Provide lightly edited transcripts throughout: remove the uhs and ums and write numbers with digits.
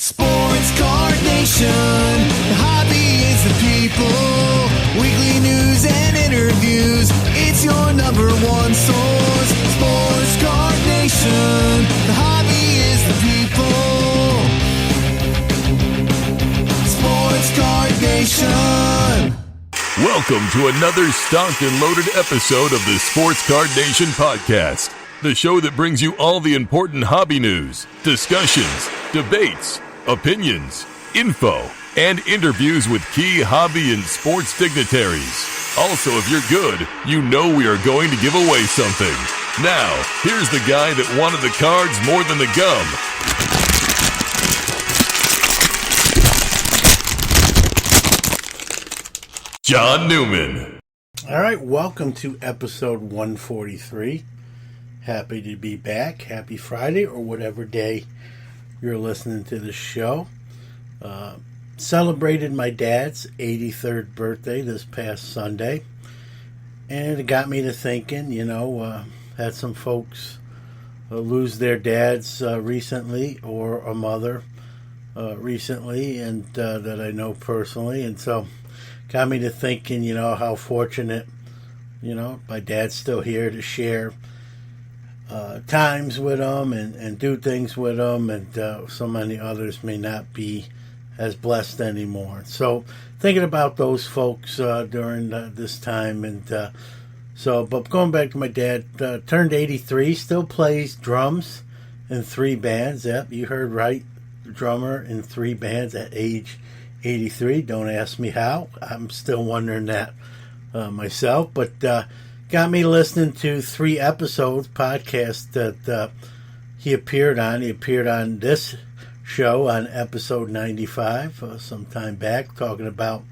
Sports Card Nation, the hobby is the people. Weekly news and interviews, it's your number one source. Sports Card Nation, the hobby is the people. Sports Card Nation. Welcome to another stocked and loaded episode of the Sports Card Nation podcast, the show that brings you all the important hobby news, discussions, debates, opinions, info, and interviews with key hobby and sports dignitaries. Also, if you're good, you know we are going to give away something. Now, here's the guy that wanted the cards more than the gum. John Newman. All right, welcome to episode 143. Happy to be back. Happy Friday or whatever day you're listening to the show. Celebrated my dad's 83rd birthday this past Sunday. And it got me to thinking, had some folks lose their dads recently or a mother recently and that I know personally. And so got me to thinking, how fortunate, my dad's still here to share times with them and do things with them, and so many others may not be as blessed anymore. So thinking about those folks during this time, and but going back to my dad, turned 83, still plays drums in 3 bands. Yep, you heard right, drummer in 3 bands at age 83. Don't ask me how. I'm still wondering that myself, but got me listening to 3 episodes, podcast that he appeared on. He appeared on this show on episode 95 some time back, talking about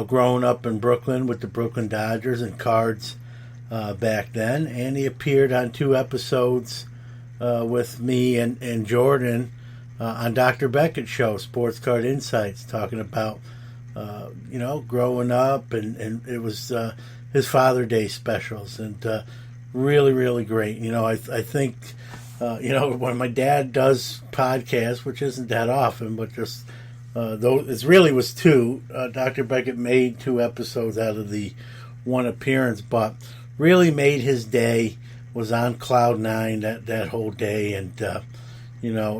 growing up in Brooklyn with the Brooklyn Dodgers and cards back then. And he appeared on 2 episodes with me and Jordan on Dr. Beckett's show, Sports Card Insights, talking about growing up, and it was his Father Day specials, and really, really great. I think, when my dad does podcasts, which isn't that often, but just it really was 2. Dr. Beckett made 2 episodes out of the 1 appearance, but really made his day, was on cloud 9 that whole day, and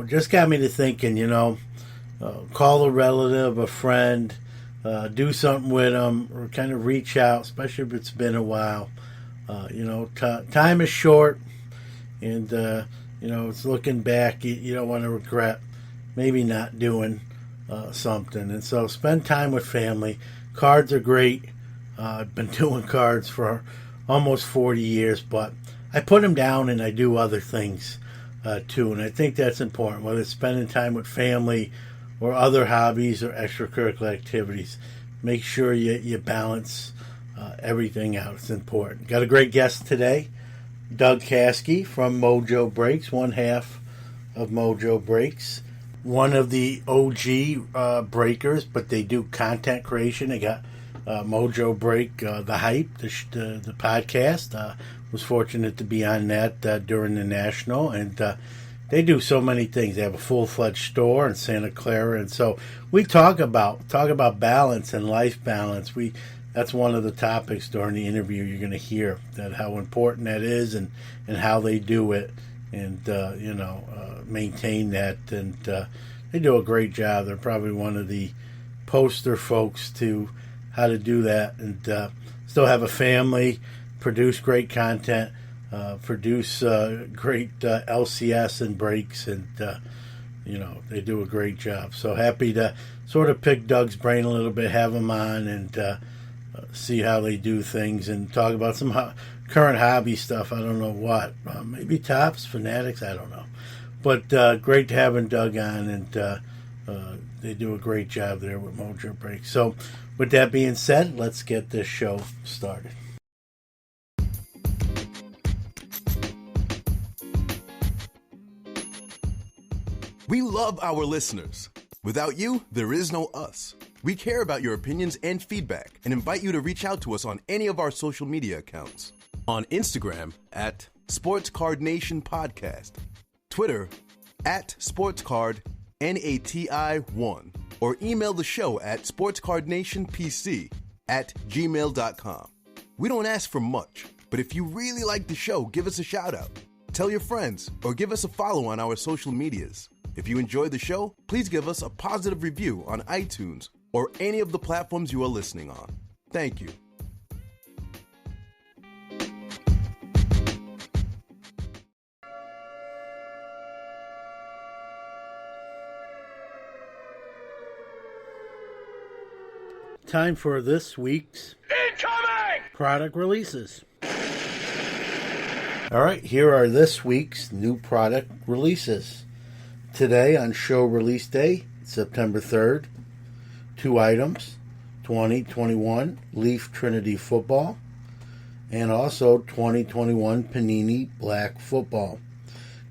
just got me to thinking, call a relative, a friend, do something with them, or kind of reach out, especially if it's been a while. Time is short, and, it's looking back. You don't want to regret maybe not doing something. And so spend time with family. Cards are great. I've been doing cards for almost 40 years, but I put them down and I do other things too. And I think that's important, whether it's spending time with family or other hobbies or extracurricular activities. Make sure you balance everything out. It's important. Got a great guest today, Doug Caskey from Mojo Breaks, one half of Mojo Breaks. One of the OG breakers, but they do content creation. They got Mojo Break The Hype, the podcast. Was fortunate to be on that during the National, and they do so many things. They have a full-fledged store in Santa Clara, and so we talk about balance and life balance. That's one of the topics during the interview you're going to hear, that how important that is and how they do it, and maintain that. And they do a great job. They're probably one of the poster folks to how to do that, and still have a family, produce great content, produce great LCS and breaks, and they do a great job. So happy to sort of pick Doug's brain a little bit, have him on, and see how they do things, and talk about some current hobby stuff. I don't know what, maybe Topps, Fanatics, I don't know. But great having Doug on, and they do a great job there with Mojo Break. So with that being said, let's get this show started. We love our listeners. Without you, there is no us. We care about your opinions and feedback and invite you to reach out to us on any of our social media accounts. On Instagram @SportsCardNationPodcast, Twitter @SportsCard NATI1, or email the show at sportscardnationpc@gmail.com. We don't ask for much, but if you really like the show, give us a shout out. Tell your friends or give us a follow on our social medias. If you enjoy the show, please give us a positive review on iTunes or any of the platforms you are listening on. Thank you. Time for this week's incoming product releases. All right, here are this week's new product releases. Today on show release day, September 3rd, 2 items, 2021 Leaf Trinity Football, and also 2021 Panini Black Football.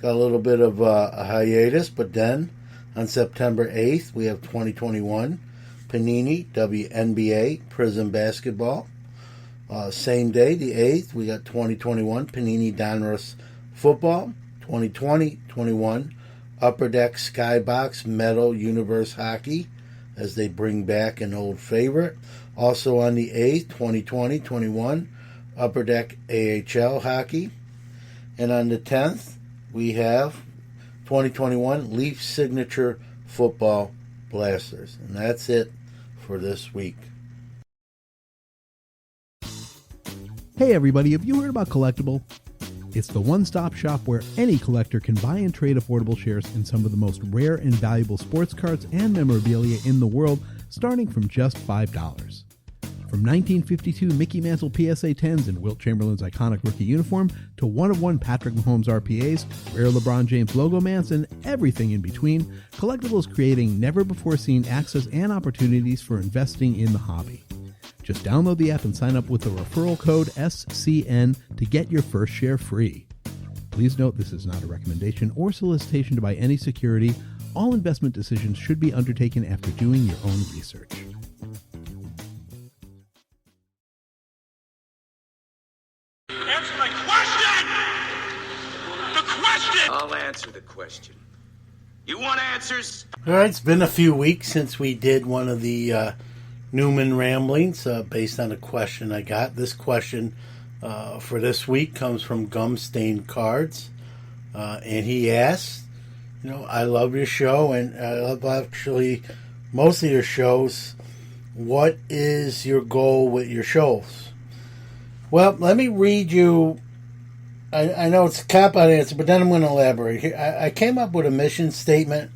Got a little bit of a hiatus, but then on September 8th, we have 2021 Panini WNBA Prism Basketball. Same day, the 8th, we got 2021 Panini Donruss Football, 2020-21 Upper Deck Skybox Metal Universe Hockey, as they bring back an old favorite. Also on the 8th, 2020-21 Upper Deck AHL Hockey. And on the 10th, we have 2021 Leaf Signature Football Blasters. And that's it for this week. Hey everybody, have you heard about Collectible? It's the one-stop shop where any collector can buy and trade affordable shares in some of the most rare and valuable sports cards and memorabilia in the world, starting from just $5. From 1952 Mickey Mantle PSA 10s and Wilt Chamberlain's iconic rookie uniform to one-of-one Patrick Mahomes RPAs, rare LeBron James logo mats, and everything in between, Collectible is creating never-before-seen access and opportunities for investing in the hobby. Just download the app and sign up with the referral code SCN to get your first share free. Please note this is not a recommendation or solicitation to buy any security. All investment decisions should be undertaken after doing your own research. Answer my question! The question! I'll answer the question. You want answers? All right, it's been a few weeks since we did one of the Newman ramblings based on a question I got. This question for this week comes from Gumstain Cards, and he asked, I love your show, and I love actually most of your shows. What is your goal with your shows? Well, let me read you. I know it's a cop-out answer, but then I'm going to elaborate. Here, I came up with a mission statement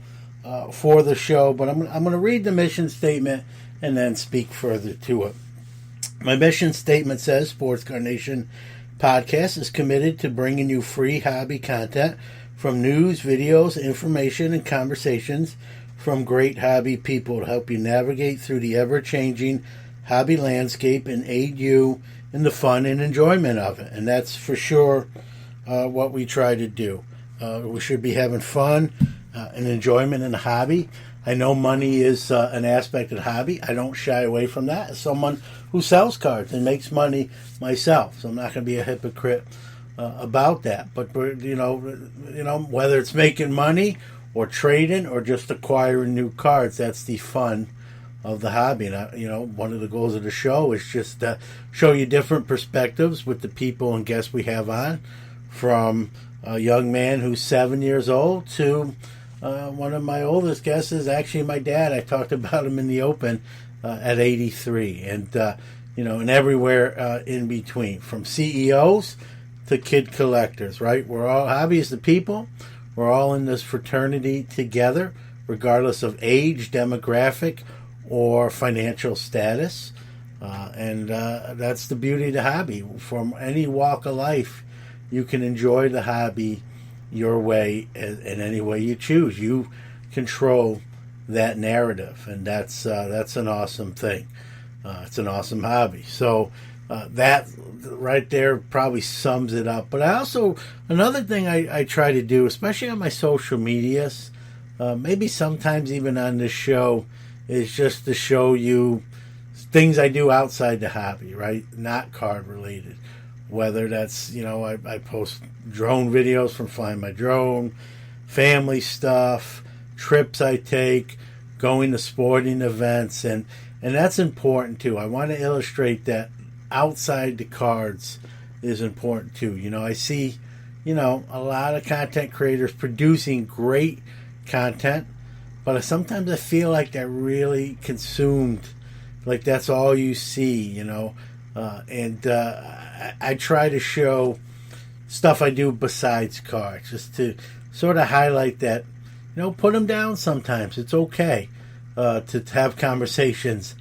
for the show, but I'm going to read the mission statement and then speak further to it. My mission statement says, Sports Card Nation Podcast is committed to bringing you free hobby content from news, videos, information, and conversations from great hobby people to help you navigate through the ever-changing hobby landscape and aid you in the fun and enjoyment of it. And that's for sure what we try to do. We should be having fun and enjoyment in the hobby. I know money is an aspect of the hobby. I don't shy away from that. As someone who sells cards and makes money myself, so I'm not going to be a hypocrite about that. But whether it's making money or trading or just acquiring new cards, that's the fun of the hobby. And one of the goals of the show is just to show you different perspectives with the people and guests we have on, from a young man who's 7 years old to one of my oldest guests is actually my dad. I talked about him in the open at 83, and and everywhere in between, from CEOs to kid collectors. Right? We're all hobbyists, the people. We're all in this fraternity together, regardless of age, demographic, or financial status. And that's the beauty of the hobby. From any walk of life, you can enjoy the hobby your way in any way you choose. You control that narrative, and that's an awesome thing. It's an awesome hobby. So that right there probably sums it up. But another thing I try to do, especially on my social medias, maybe sometimes even on this show, is just to show you things I do outside the hobby, right? Not card related. Whether that's, I post drone videos from flying my drone, family stuff, trips I take, going to sporting events, and that's important too. I want to illustrate that outside the cards is important too. I see, a lot of content creators producing great content, but sometimes I feel like they're really consumed, like that's all you see, I try to show stuff I do besides cards, just to sort of highlight that, put them down sometimes. It's okay to have conversations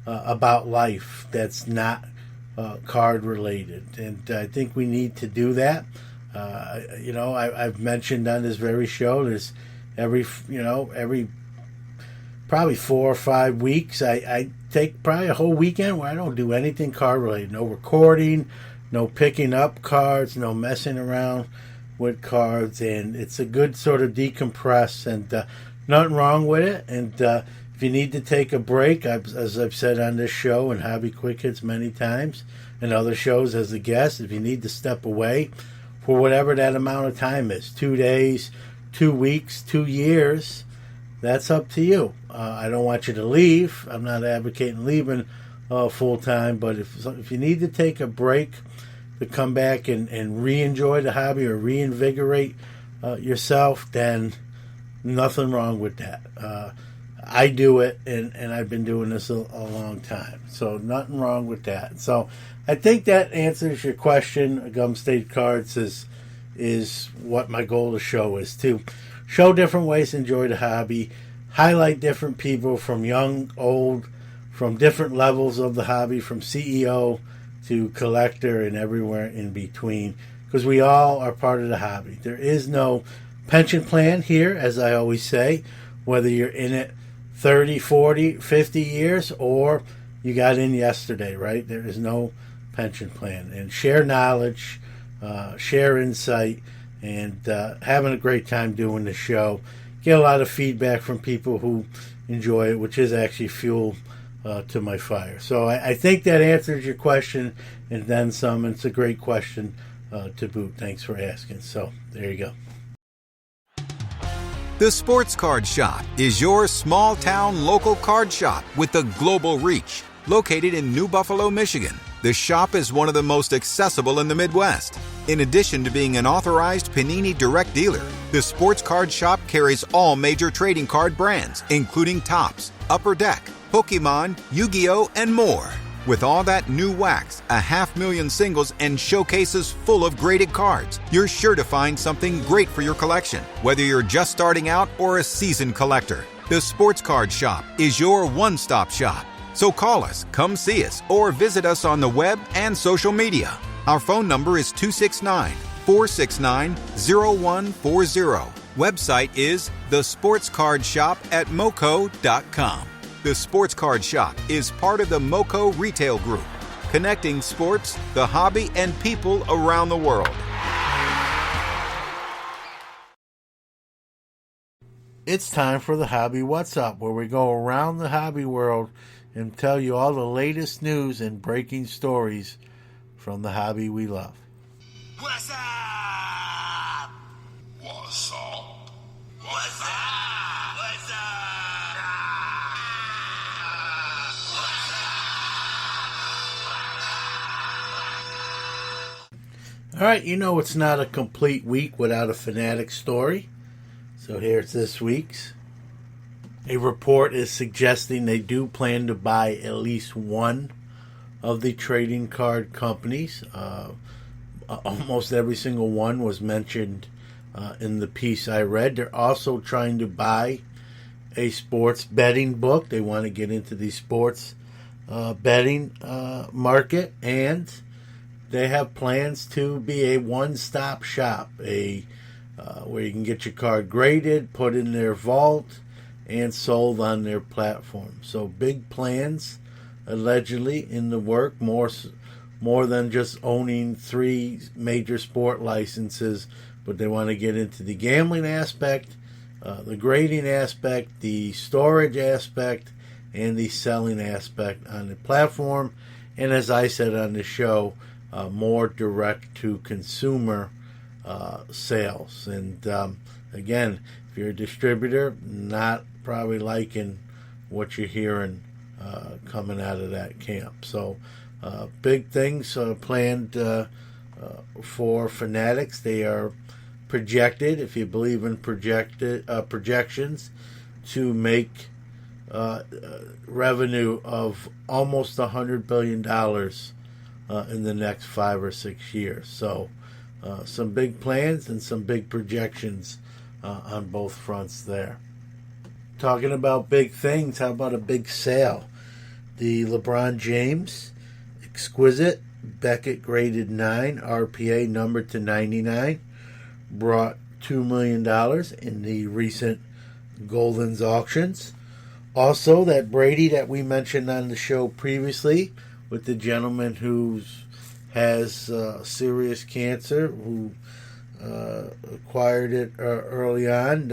about life that's not card related, and I think we need to do that. I've mentioned on this very show, there's every probably 4 or 5 weeks, I take probably a whole weekend where I don't do anything card related. No recording, no picking up cards, no messing around with cards, and it's a good sort of decompress, and nothing wrong with it. And if you need to take a break, as I've said on this show and Hobby Quick Hits many times, and other shows as a guest, if you need to step away for whatever that amount of time is, 2 days, 2 weeks, 2 years, that's up to you. I don't want you to leave. I'm not advocating leaving full time, but if you need to take a break to come back and re-enjoy the hobby or reinvigorate yourself, then nothing wrong with that. I do it, and I've been doing this a long time, so nothing wrong with that. So I think that answers your question. Gum State Cards is what my goal to show is, to show different ways to enjoy the hobby, highlight different people from young, old, from different levels of the hobby, from CEO to collector and everywhere in between, because we all are part of the hobby. There is no pension plan here, as I always say, whether you're in it 30, 40, 50 years or you got in yesterday, right? There is no pension plan. And share knowledge, share insight, and having a great time doing the show. Get a lot of feedback from people who enjoy it, which is actually fuel to my fire. So I think that answers your question and then some. It's a great question to boot. Thanks for asking. So there you go. The Sports Card Shop is your small-town local card shop with a global reach. Located in New Buffalo, Michigan, the shop is one of the most accessible in the Midwest. In addition to being an authorized Panini direct dealer, the Sports Card Shop carries all major trading card brands, including Topps, Upper Deck, Pokemon, Yu-Gi-Oh!, and more. With all that new wax, 500,000 singles, and showcases full of graded cards, you're sure to find something great for your collection, whether you're just starting out or a seasoned collector. The Sports Card Shop is your one-stop shop. So call us, come see us, or visit us on the web and social media. Our phone number is 269-469-0140. Website is thesportscardshop@moco.com. The Sports Card Shop is part of the Moco Retail Group, connecting sports, the hobby, and people around the world. It's time for the Hobby What's Up, where we go around the hobby world and tell you all the latest news and breaking stories from the hobby we love. What's up? What's up? What's up? What's up? All right, it's not a complete week without a Fanatic story. So here's this week's. A report is suggesting they do plan to buy at least one of the trading card companies. Almost every single one was mentioned in the piece I read. They're also trying to buy a sports betting book. They want to get into the sports betting market, and they have plans to be a one-stop shop, where you can get your card graded, put in their vault, and sold on their platform. So big plans, allegedly, in the work, more than just owning 3 major sport licenses, but they want to get into the gambling aspect, the grading aspect, the storage aspect, and the selling aspect on the platform. And as I said on the show, more direct to consumer sales. And again, if you're a distributor, not probably liking what you're hearing coming out of that camp. So big things planned for Fanatics. They are projected, if you believe in projections, to make revenue of almost $100 billion in the next 5 or 6 years. So some big plans and some big projections on both fronts there. Talking about big things, how about a big sale? The LeBron James Exquisite Beckett graded 9 RPA numbered to 99 brought $2 million in the recent Golden's auctions. Also, that Brady that we mentioned on the show previously with the gentleman who has serious cancer, who acquired it early on,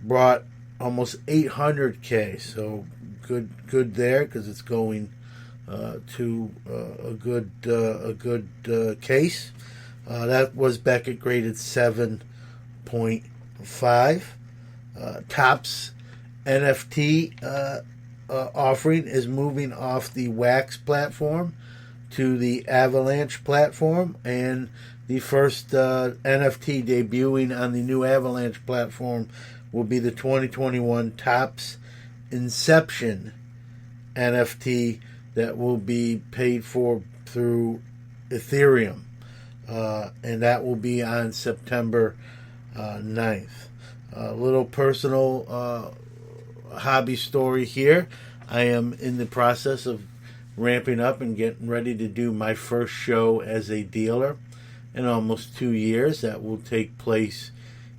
brought almost 800K. So good there, because it's going to a good case. That was Beckett graded 7.5. Topps NFT offering is moving off the Wax platform to the Avalanche platform, and the first NFT debuting on the new Avalanche platform will be the 2021 Topps Inception NFT that will be paid for through Ethereum, and that will be on September 9th. A little personal hobby story here. I am in the process of ramping up and getting ready to do my first show as a dealer in almost 2 years. That will take place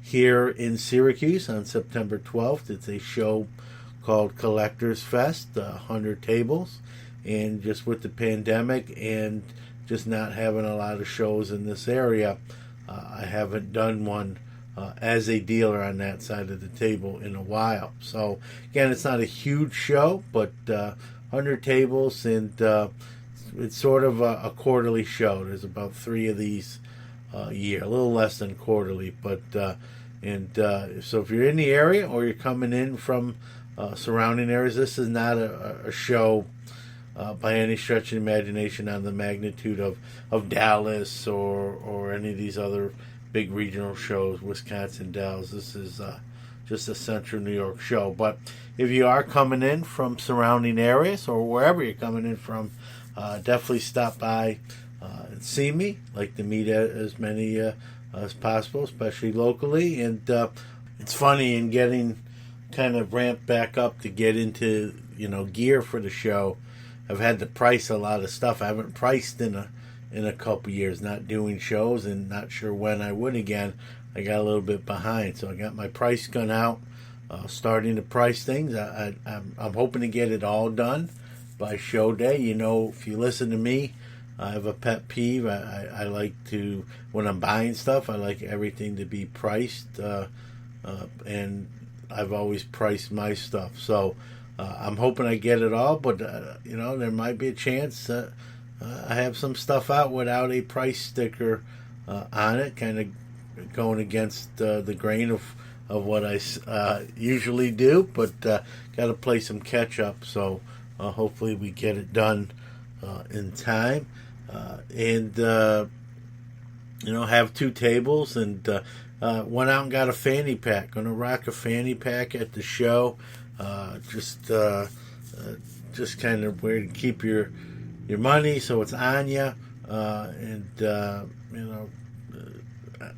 here in Syracuse on September 12th. It's a show called Collectors Fest, 100 tables. And just with the pandemic and just not having a lot of shows in this area, I haven't done one as a dealer on that side of the table in a while. So again, it's not a huge show, but 100 tables, and it's sort of a quarterly show. There's about 3 of these a year, a little less than quarterly, but so if you're in the area or you're coming in from surrounding areas, this is not a show by any stretch of the imagination on the magnitude of Dallas or any of these other big regional shows, Wisconsin Dells. This is just a central New York show. But if you are coming in from surrounding areas or wherever you're coming in from, definitely stop by and see me. Like to meet as many as possible, especially locally. And it's funny, in getting kind of ramped back up to get into gear for the show, I've had to price a lot of stuff. I haven't priced in a couple years, not doing shows, and not sure when I would again. I got a little bit behind, so I got my price gun out, starting to price things. I'm hoping to get it all done by show day. If you listen to me, I have a pet peeve. I like to, when I'm buying stuff, I like everything to be priced, and I've always priced my stuff. So I'm hoping I get it all, but there might be a chance that I have some stuff out without a price sticker on it, kind of going against the grain of what I usually do, but got to play some catch up. So hopefully we get it done in time, and have 2 tables, and went out and got a fanny pack. Going to rock a fanny pack at the show. Just kind of where to keep your money, so it's on you,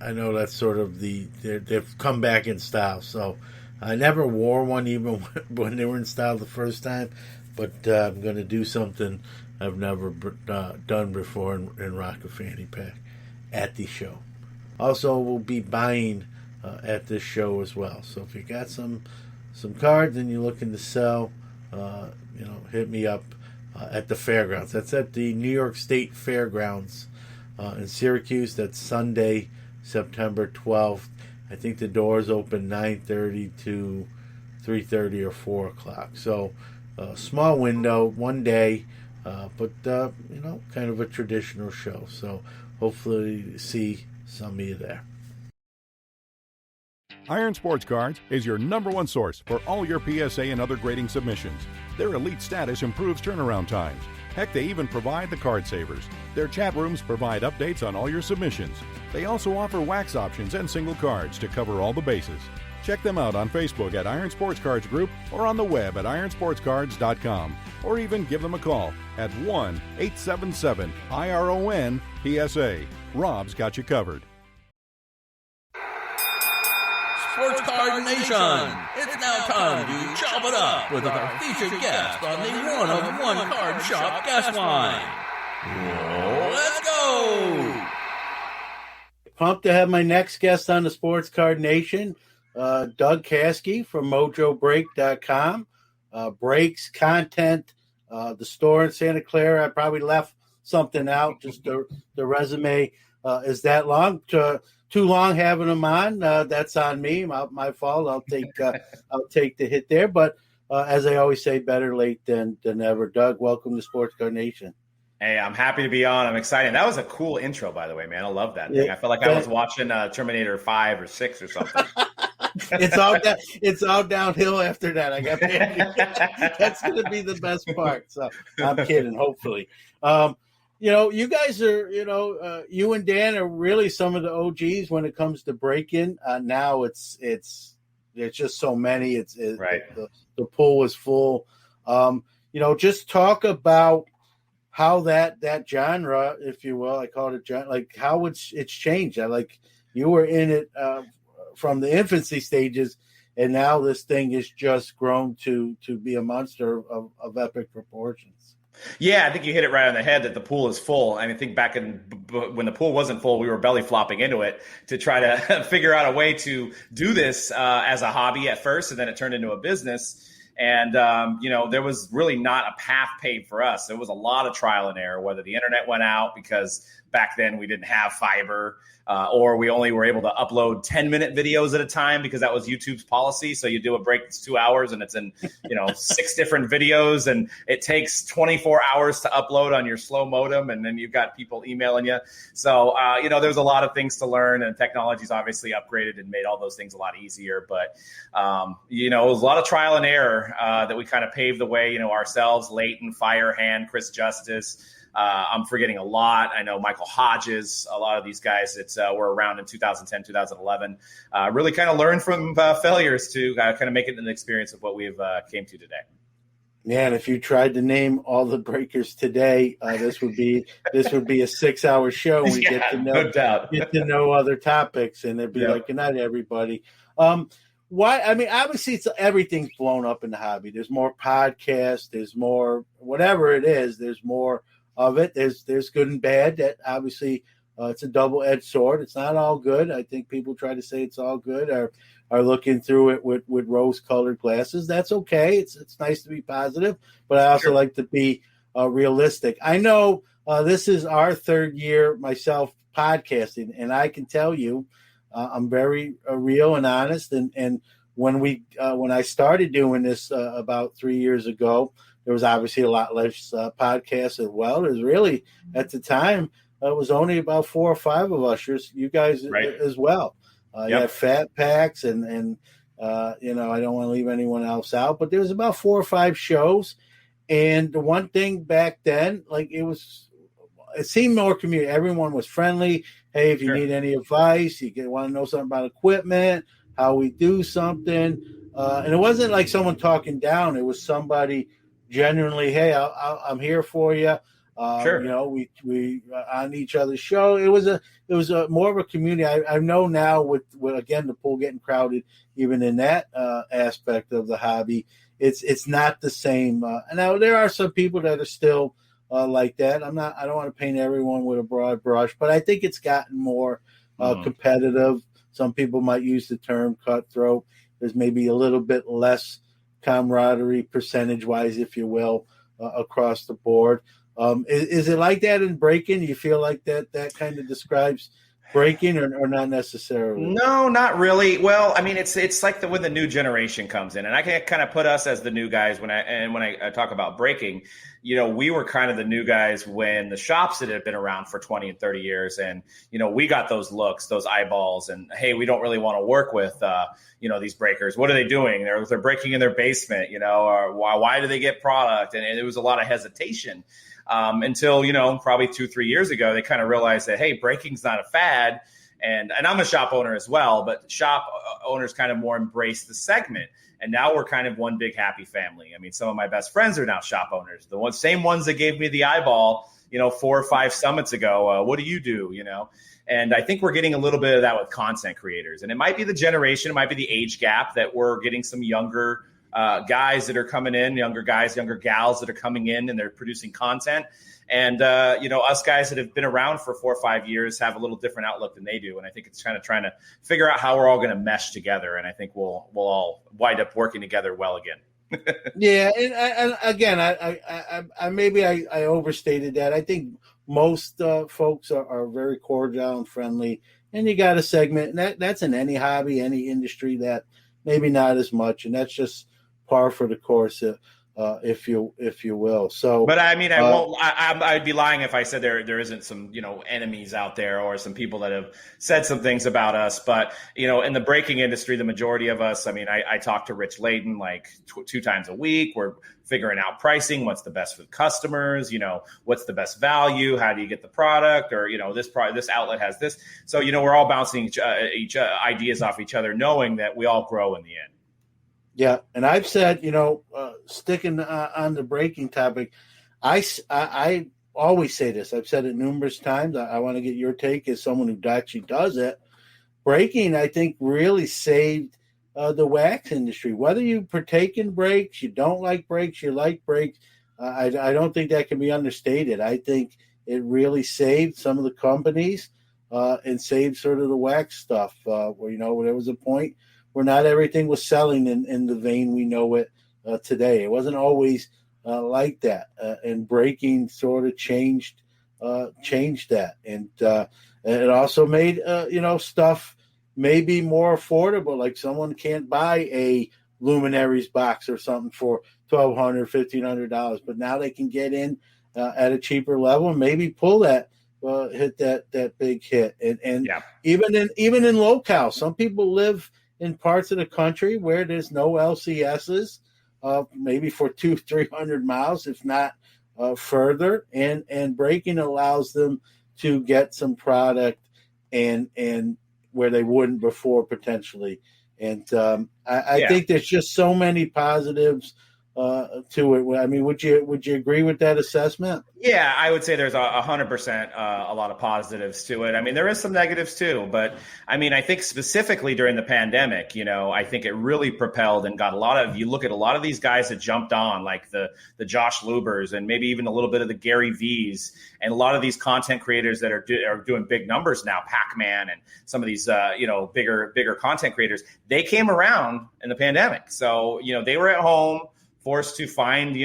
I know that's sort of they've come back in style. So I never wore one even when they were in style the first time, but I'm going to do something I've never done before and rock a fanny pack at the show. Also, we'll be buying at this show as well. So if you got some cards and you're looking to sell, hit me up at the fairgrounds. That's at the New York State Fairgrounds in Syracuse. That's Sunday, September 12th. I think the doors open 9:30 to 3:30 or 4 o'clock. So small window, one day, but kind of a traditional show. So hopefully see some of you there. Iron Sports Cards is your #1 source for all your PSA and other grading submissions. Their elite status improves turnaround times. Heck, they even provide the card savers. Their chat rooms provide updates on all your submissions. They also offer wax options and single cards to cover all the bases. Check them out on Facebook at Iron Sports Cards Group or on the web at ironsportscards.com. Or even give them a call at 1-877-IRON-PSA. Rob's got you covered. Sports Card Nation, it's now time to chop it up with our featured guest on the one-of-one card shop guest line. Let's go! Pumped to have my next guest on the Sports Card Nation, Doug Caskey from Mojobreak.com. Breaks content, the store in Santa Clara. I probably left something out. Just the resume is that long. Too long having him on. That's on me. My fault. I'll take the hit there. But as I always say, better late than never. Doug, welcome to Sports Card Nation. Hey, I'm happy to be on. I'm excited. That was a cool intro, by the way, man. I love that thing. I felt like I was watching Terminator 5 or 6 or something. It's all downhill after that. I got that's going to be the best part. So I'm kidding. Hopefully, you guys are, you and Dan are really some of the OGs when it comes to breaking. Now it's just so many. Right. The pool is full. Just talk about how that genre, if you will, I call it like how it's changed. You were in it from the infancy stages, and now this thing has just grown to be a monster of epic proportions. Yeah, I think you hit it right on the head that the pool is full. I think back when the pool wasn't full, we were belly flopping into it to try to figure out a way to do this as a hobby at first, and then it turned into a business. And, there was really not a path paved for us. There was a lot of trial and error, whether the internet went out because back then we didn't have fiber, or we only were able to upload 10-minute videos at a time because that was YouTube's policy. So you do a break that's 2 hours and it's in, 6 different videos, and it takes 24 hours to upload on your slow modem. And then you've got people emailing you. So, there's a lot of things to learn, and technology's obviously upgraded and made all those things a lot easier. But, it was a lot of trial and error that we kind of paved the way, ourselves, Leighton, Firehand, Chris Justice. I'm forgetting a lot. I know Michael Hodges, a lot of these guys that were around in 2010, 2011, really kind of learned from failures to kind of make it an experience of what we've came to today. Yeah, and if you tried to name all the breakers today, this would be a 6-hour show. We get to know other topics, and it'd be like, good night, everybody. Why? I mean, obviously, everything's blown up in the hobby. There's more podcasts. There's more whatever it is. There's more of it. There's good and bad. That obviously it's a double-edged sword. It's not all good. I think people try to say it's all good or are looking through it with rose-colored glasses. That's okay. It's nice to be positive, but I also like to be realistic. I know this is our third year myself podcasting, and I can tell you I'm very real and honest. And when I started doing this about 3 years ago, there was obviously a lot less podcasts as well. There's really, at the time, it was only about 4 or 5 of us, you guys as well. You had Fat Packs and I don't want to leave anyone else out, but there was about 4 or 5 shows. And the one thing back then, it seemed more community. Everyone was friendly. Hey, if you need any advice, you want to know something about equipment, how we do something. And it wasn't like someone talking down. It was somebody genuinely, hey, I'm here for you. We on each other's show. It was a more of a community. I know now with again the pool getting crowded, even in that aspect of the hobby, it's not the same. And now there are some people that are still like that. I don't want to paint everyone with a broad brush, but I think it's gotten more competitive. Some people might use the term cutthroat. There's maybe a little bit less camaraderie percentage-wise, if you will, across the board. Is it like that in breaking? You feel like that kind of describes breaking or not necessarily? No, not really. Well, I mean, it's like when the new generation comes in, and I can kind of put us as the new guys when I talk about breaking. we were kind of the new guys when the shops that had been around for 20 and 30 years. And, we got those looks, those eyeballs, and hey, we don't really want to work with, these breakers. What are they doing? They're breaking in their basement, or why do they get product? And it was a lot of hesitation until, probably 2-3 years ago, they kind of realized that, hey, breaking's not a fad. And I'm a shop owner as well, but shop owners kind of more embrace the segment. And now we're kind of one big happy family. I mean, some of my best friends are now shop owners, the same ones that gave me the eyeball, 4 or 5 summits ago. What do you do? And I think we're getting a little bit of that with content creators. And it might be the generation, it might be the age gap that we're getting some younger guys that are coming in, younger guys, younger gals that are coming in and they're producing content. And, us guys that have been around for 4 or 5 years have a little different outlook than they do. And I think it's kind of trying to figure out how we're all going to mesh together. And I think we'll all wind up working together well again. Yeah. And again, I maybe I overstated that. I think most folks are very cordial and friendly. And you got a segment, and that's in any hobby, any industry, that maybe not as much. And that's just par for the course. If you will. So, but I mean, I'd be lying if I said there isn't some, enemies out there or some people that have said some things about us. But, in the breaking industry, the majority of us, I mean, I talk to Rich Layden like 2 times a week. We're figuring out pricing, what's the best for the customers, what's the best value, how do you get the product, or, this outlet has this. So, we're all bouncing each ideas off each other, knowing that we all grow in the end. Yeah, and I've said, sticking on the breaking topic, I always say this. I've said it numerous times. I want to get your take as someone who actually does it. Breaking, I think, really saved the wax industry. Whether you partake in breaks, you don't like breaks, you like breaks, I don't think that can be understated. I think it really saved some of the companies and saved sort of the wax stuff. Where there was a point where not everything was selling in the vein we know it today. It wasn't always like that, and breaking sort of changed that, and it also made stuff maybe more affordable. Like someone can't buy a Luminaries box or something for $1,200, $1,500, but now they can get in at a cheaper level and maybe pull that. Hit that big hit, and yeah. even in locale, some people live in parts of the country where there's no LCSs, maybe for 200-300 miles, if not further, and breaking allows them to get some product and where they wouldn't before potentially. And I think there's just so many positives to it. I mean, would you agree with that assessment? Yeah, I would say there's 100% a lot of positives to it. I mean, there is some negatives too, but I mean, I think specifically during the pandemic, I think it really propelled and got you look at a lot of these guys that jumped on, like the Josh Lubers and maybe even a little bit of the Gary V's, and a lot of these content creators that are doing big numbers now, Pac-Man and some of these, bigger content creators, they came around in the pandemic. So, they were at home, forced to find,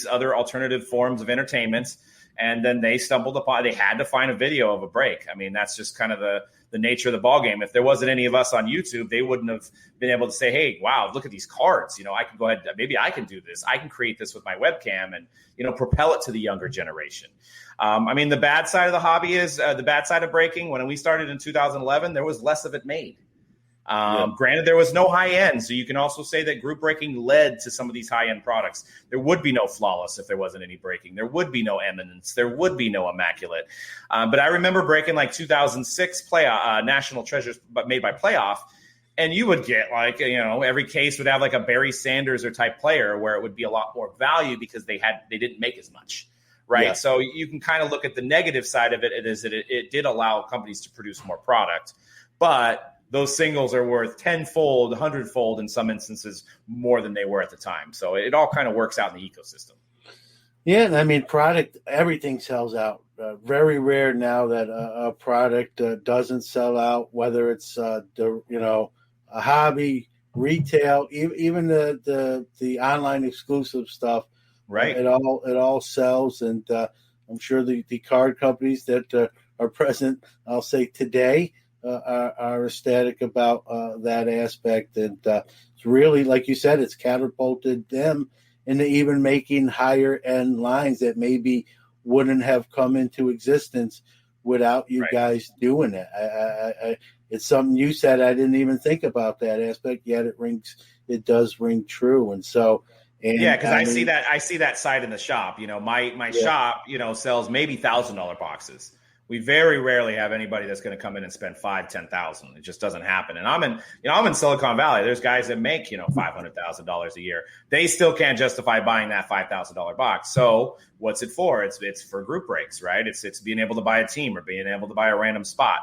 other alternative forms of entertainment. And then they had to find a video of a break. I mean, that's just kind of the nature of the ballgame. If there wasn't any of us on YouTube, they wouldn't have been able to say, hey, wow, look at these cards. I can go ahead, maybe I can do this. I can create this with my webcam and, propel it to the younger generation. I mean, the bad side of the hobby is the bad side of breaking. When we started in 2011, there was less of it made. Granted, there was no high end, so you can also say that group breaking led to some of these high end products. There would be no Flawless if there wasn't any breaking. There would be no Eminence. There would be no Immaculate. But I remember breaking like 2006 National Treasures, but made by Playoff, and you would get every case would have like a Barry Sanders or type player where it would be a lot more value because they didn't make as much. Right. Yeah. So you can kind of look at the negative side of it. It is that it did allow companies to produce more product, but those singles are worth 10-fold, 100-fold in some instances more than they were at the time. So it all kind of works out in the ecosystem. Yeah, I mean, product, everything sells out. Very rare now that a product doesn't sell out, whether it's a hobby, retail, even the online exclusive stuff. Right. It all sells, and I'm sure the card companies that are present, I'll say today, are ecstatic about that aspect. And it's really, like you said, it's catapulted them into even making higher end lines that maybe wouldn't have come into existence without you guys doing it. I it's something you said. I didn't even think about that aspect yet. It does ring true. And so, because I see that side in the shop. My shop, sells maybe $1,000 boxes. We very rarely have anybody that's going to come in and spend $5,000-$10,000. It just doesn't happen. And I'm in Silicon Valley. There's guys that make, $500,000 a year. They still can't justify buying that $5,000 box. So what's it for? It's for group breaks, right? It's being able to buy a team or being able to buy a random spot.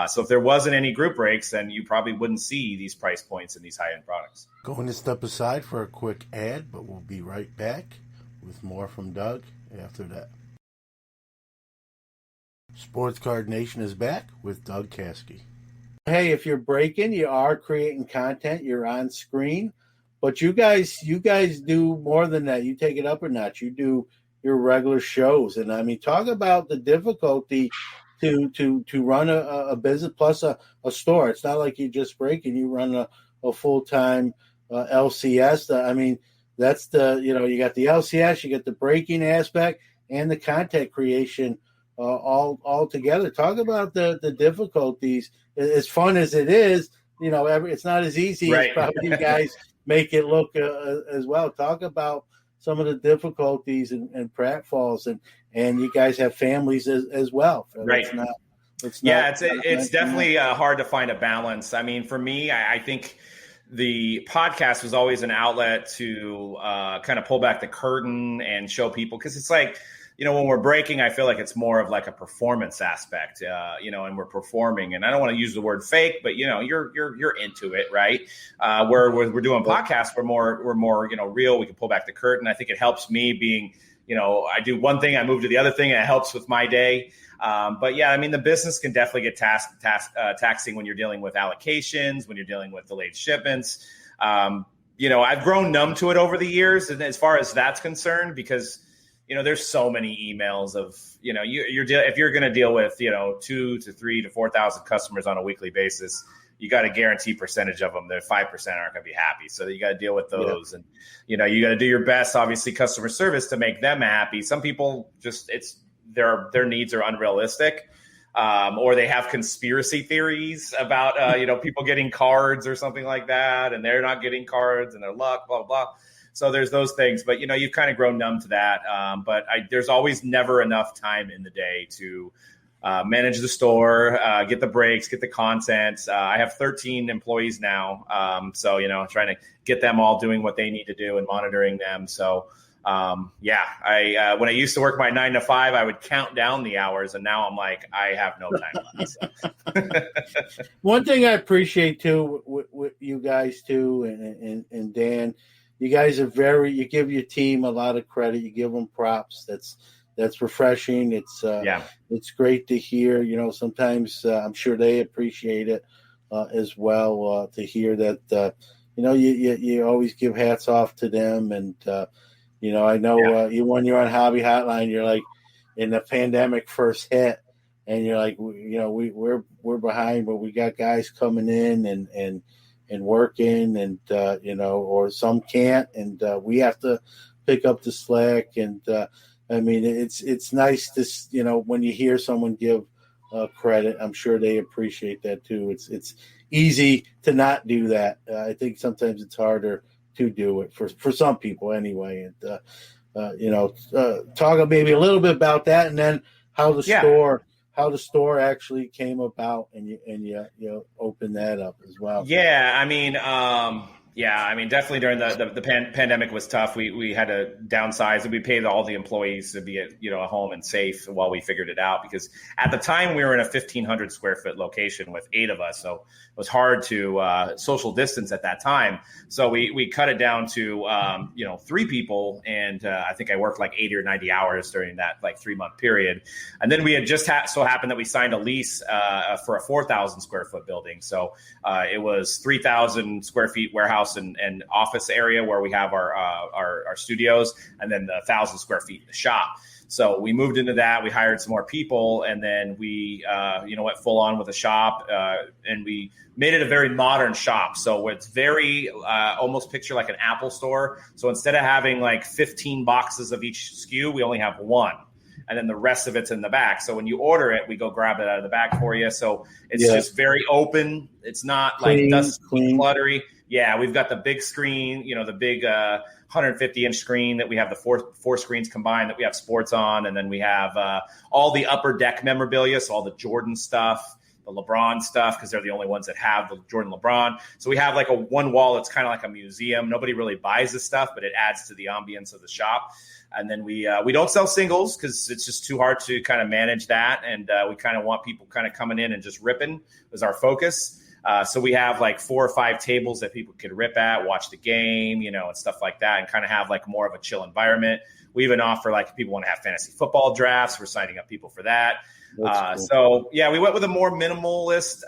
So if there wasn't any group breaks, then you probably wouldn't see these price points in these high-end products. Going to step aside for a quick ad, but we'll be right back with more from Doug after that. Sports Card Nation is back with Doug Caskey. Hey, if you're breaking, you are creating content, you're on screen, but you guys do more than that. You take it up a notch. You do your regular shows, and I mean, talk about the difficulty to run a business plus a store. It's not like you just break and you run a full-time LCS. I mean, that's you got the LCS, you get the breaking aspect and the content creation all together. Talk about the difficulties. As fun as it is, it's not as easy as probably you guys make it look as well. Talk about some of the difficulties and pratfalls, and you guys have families as well. Right. It's definitely hard to find a balance. I mean, for me, I think the podcast was always an outlet to kind of pull back the curtain and show people, because it's like, when we're breaking, I feel like it's more of like a performance aspect, and we're performing. And I don't want to use the word fake, but you're into it, right? Where we're doing podcasts, we're more real. We can pull back the curtain. I think it helps me being, I do one thing, I move to the other thing, and it helps with my day. But yeah, I mean, the business can definitely get taxing when you're dealing with allocations, when you're dealing with delayed shipments. I've grown numb to it over the years, and as far as that's concerned, because there's so many emails of, if you're going to deal with, 2,000 to 3,000 to 4,000 customers on a weekly basis, you got to guarantee percentage of them that 5% aren't going to be happy. So you got to deal with those. And, you got to do your best, obviously, customer service to make them happy. Some people their needs are unrealistic, or they have conspiracy theories about, people getting cards or something like that. And they're not getting cards and their luck, blah, blah, blah. So there's those things, but you've kind of grown numb to that. But there's always never enough time in the day to manage the store, get the breaks, get the content. I have 13 employees now, so trying to get them all doing what they need to do and monitoring them. So when I used to work my 9 to 5, I would count down the hours, and now I'm like, I have no time left. So. One thing I appreciate too with you guys too, and Dan. You guys are you give your team a lot of credit. You give them props. That's refreshing. It's great to hear. Sometimes I'm sure they appreciate it as well to hear that. You always give hats off to them. And I know when you're on Hobby Hotline, you're like, in the pandemic first hit, and you're like, we're behind, but we got guys coming in and working, and or some can't, and we have to pick up the slack. And I mean, it's nice to when you hear someone give credit. I'm sure they appreciate that too. It's easy to not do that. I think sometimes it's harder to do it for some people anyway. And talk maybe a little bit about that, and then how the store actually came about, and you open that up as well. Yeah, I mean, definitely during the pandemic was tough. We had to downsize, and we paid all the employees to be at home and safe while we figured it out, because at the time we were in a 1,500 square foot location with 8 of us, so it was hard to social distance at that time. So we cut it down to 3 people, and I think I worked like 80 or 90 hours during that like 3-month period. And then we had just so happened that we signed a lease for a 4,000 square foot building, so it was 3,000 square feet warehouse warehouse and office area where we have our studios, and then the 1,000 square feet in the shop. So we moved into that. We hired some more people, and then we, went full on with the shop, and we made it a very modern shop. So it's very almost picture like an Apple store. So instead of having like 15 boxes of each SKU, we only have one, and then the rest of it's in the back. So when you order it, we go grab it out of the back for you. So it's just very open. It's not clean, like dusty, cluttery. Yeah, we've got the big screen, the big 150-inch screen that we have the four screens combined that we have sports on. And then we have all the upper deck memorabilia, so all the Jordan stuff, the LeBron stuff, because they're the only ones that have the Jordan LeBron. So we have like one wall that's kind of like a museum. Nobody really buys this stuff, but it adds to the ambience of the shop. And then we don't sell singles because it's just too hard to kind of manage that. And we kind of want people kind of coming in and just ripping is our focus. So we have like 4 or 5 tables that people could rip at, watch the game, and stuff like that, and kind of have like more of a chill environment. We even offer, like, if people want to have fantasy football drafts, we're signing up people for that. Cool. So yeah, we went with a more minimalist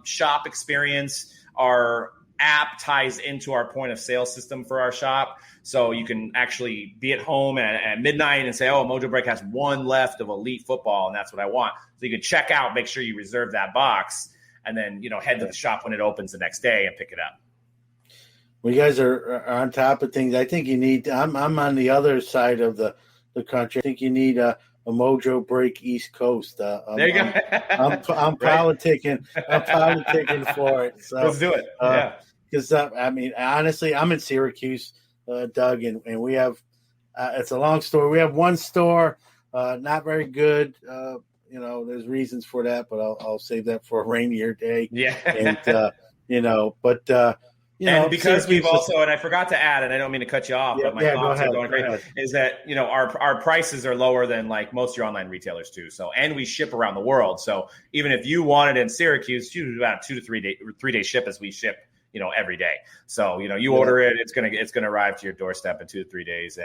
shop experience. Our app ties into our point of sale system for our shop. So you can actually be at home at midnight and say, oh, Mojo Break has one left of elite football, and that's what I want. So you can check out, make sure you reserve that box, and then, head to the shop when it opens the next day and pick it up. Well, you guys are on top of things. I think you need – I'm on the other side of the country. I think you need a Mojo Break East Coast. There you go. I'm politicking. I'm politicking for it. So, let's do it. Yeah. Because, honestly, I'm in Syracuse, Doug, and we have it's a long story. We have one store, not very good. There's reasons for that, but I'll save that for a rainier day. Yeah. And, and because we've also, and I forgot to add, and I don't mean to cut you off, but my thoughts are going great, is that, our prices are lower than like most of your online retailers too. So, and we ship around the world. So even if you want it in Syracuse, you do about 2 to 3 day ship as we ship, every day. So, you order it, it's going to arrive to your doorstep in 2 to 3 days.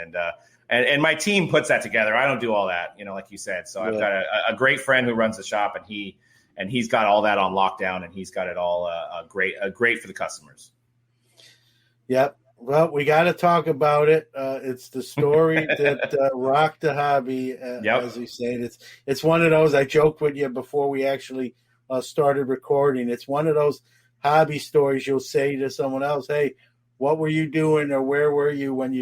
And my team puts that together. I don't do all that, like you said. So I've got a great friend who runs the shop, and he's got all that on lockdown, and he's got it all great for the customers. Yep. Well, we got to talk about it. It's the story that rocked the hobby, as we say. It's one of those. I joked with you before we actually started recording. It's one of those hobby stories you'll say to someone else, "Hey, what were you doing, or where were you when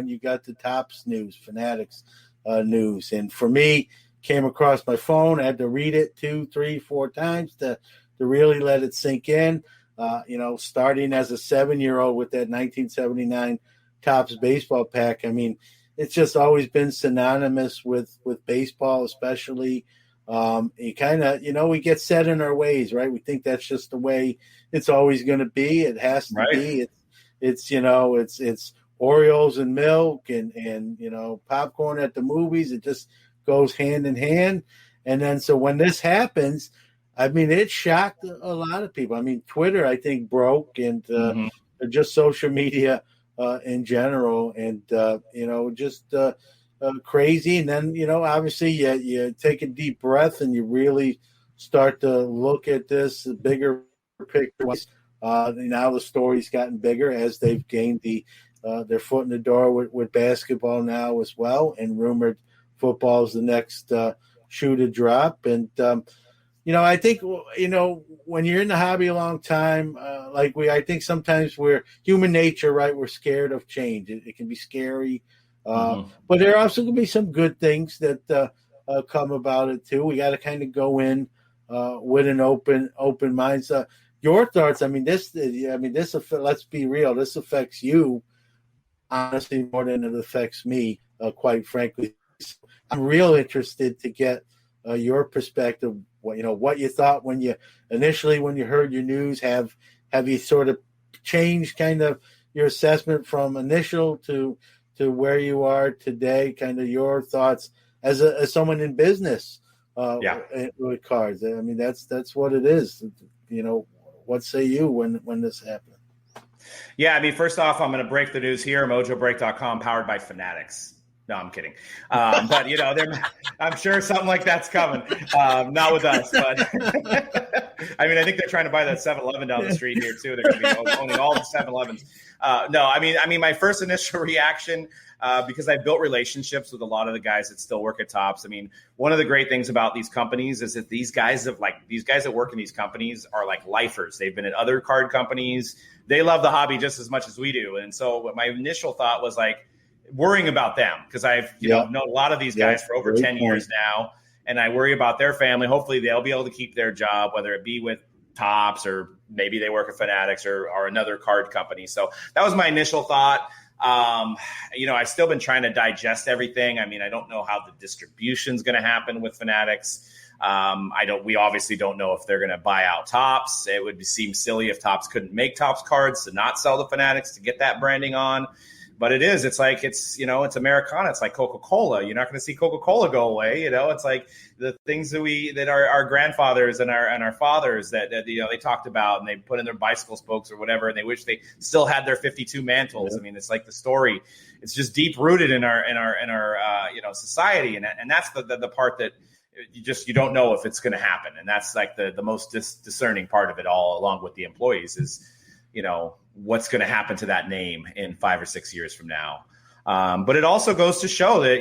you got the Topps news, Fanatics news?" And for me, came across my phone. I had to read it 2, 3, 4 times to really let it sink in. Starting as a 7-year-old with that 1979 Topps baseball pack. I mean, it's just always been synonymous with baseball, especially. You kind of, we get set in our ways, right? We think that's just the way it's always going to be. It has to be. It's Oreos and milk and popcorn at the movies. It just goes hand in hand. And then so when this happens, it shocked a lot of people. Twitter, I think, broke, and just social media in general, and just crazy. And then obviously you take a deep breath and you really start to look at this bigger picture. Now the story's gotten bigger as they've gained their foot in the door with basketball now as well, and rumored football is the next shoe to drop. And I think when you're in the hobby a long time, I think sometimes we're human nature, right? We're scared of change. It can be scary, but there are also going to be some good things that come about it too. We got to kind of go in with an open mind. So your thoughts? This. Let's be real. This affects you, honestly, more than it affects me. Quite frankly, I'm real interested to get your perspective. What you thought when you heard your news. Have you sort of changed kind of your assessment from initial to where you are today? Kind of your thoughts as someone in business with cards. That's what it is. What say you when this happened? Yeah, first off, I'm going to break the news here. Mojobreak.com, powered by Fanatics. No, I'm kidding. But, I'm sure something like that's coming. Not with us. But, I think they're trying to buy that 7-Eleven down the street here, too. They're going to be owning all the 7-Elevens. No, I mean, my first initial reaction, because I built relationships with a lot of the guys that still work at Topps. I mean, one of the great things about these companies is that these guys that work in these companies are like lifers. They've been at other card companies. They love the hobby just as much as we do. And so what my initial thought was like worrying about them, because I've known a lot of these guys for over 10 years now, and I worry about their family. Hopefully they'll be able to keep their job, whether it be with Topps or maybe they work at Fanatics or another card company. So that was my initial thought. I've still been trying to digest everything. I mean, I don't know how the distribution is going to happen with Fanatics. We obviously don't know if they're going to buy out Topps. It would seem silly if Topps couldn't make Topps cards to not sell the Fanatics to get that branding on. But it's like, it's Americana. It's like Coca-Cola. You're not going to see Coca-Cola go away. It's like the things that our grandfathers and our fathers that they talked about, and they put in their bicycle spokes or whatever, and they wish they still had their 52 mantles. I mean, it's like the story. It's just deep rooted in our society, and that's the part that you don't know if it's going to happen, and that's like the most discerning part of it all, along with the employees, is what's going to happen to that name in 5 or 6 years from now. But it also goes to show that,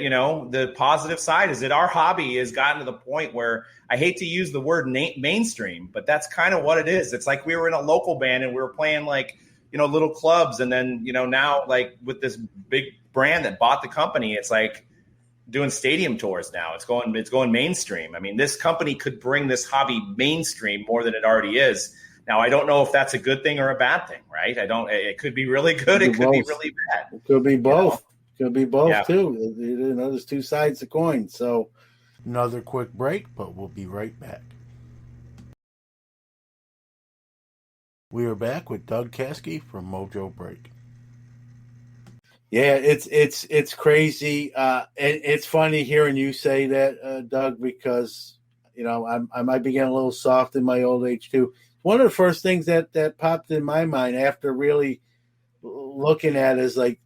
the positive side is that our hobby has gotten to the point where, I hate to use the word mainstream, but that's kind of what it is. It's like we were in a local band and we were playing like, little clubs. And then, now like with this big brand that bought the company, it's like doing stadium tours now. It's going mainstream. I mean, this company could bring this hobby mainstream more than it already is. Now, I don't know if that's a good thing or a bad thing, right? It could be really good. It could be really bad. It could be both. Could be both, too. There's two sides of the coin. So another quick break, but we'll be right back. We are back with Doug Caskey from Mojo Break. Yeah, it's crazy. And it's funny hearing you say that, Doug, because, I might be getting a little soft in my old age, too. One of the first things that popped in my mind after really looking at is like,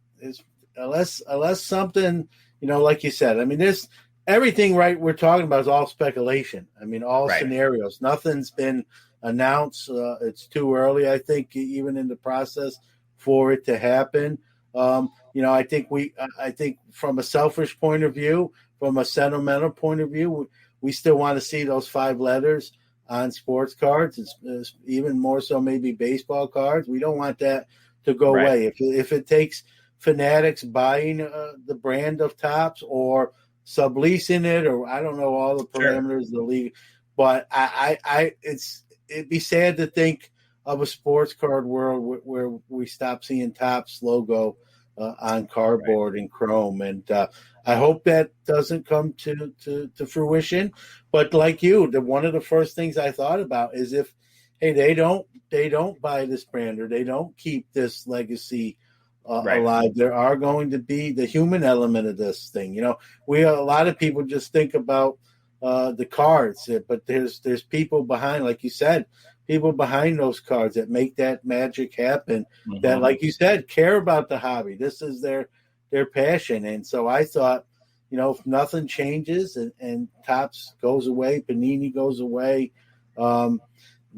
unless something, like you said, I mean, there's everything right we're talking about is all speculation. I mean, all scenarios. Nothing's been announced. It's too early, I think, even in the process for it to happen. I think from a selfish point of view, from a sentimental point of view, we still want to see those 5 letters on sports cards. It's even more so maybe baseball cards. We don't want that to go away. If it takes Fanatics buying the brand of Topps or subleasing it, or I don't know all the parameters of the league, but it'd be sad to think of a sports card world where we stop seeing Topps logo on cardboard and chrome, and I hope that doesn't come to fruition. But like you, one of the first things I thought about is if, hey, they don't buy this brand or they don't keep this legacy alive, there are going to be the human element of this thing. A lot of people just think about the cards, but there's people behind, like you said, people behind those cards that make that magic happen. That, like you said, care about the hobby. This is their passion. And so I thought, if nothing changes and Topps goes away, Panini goes away,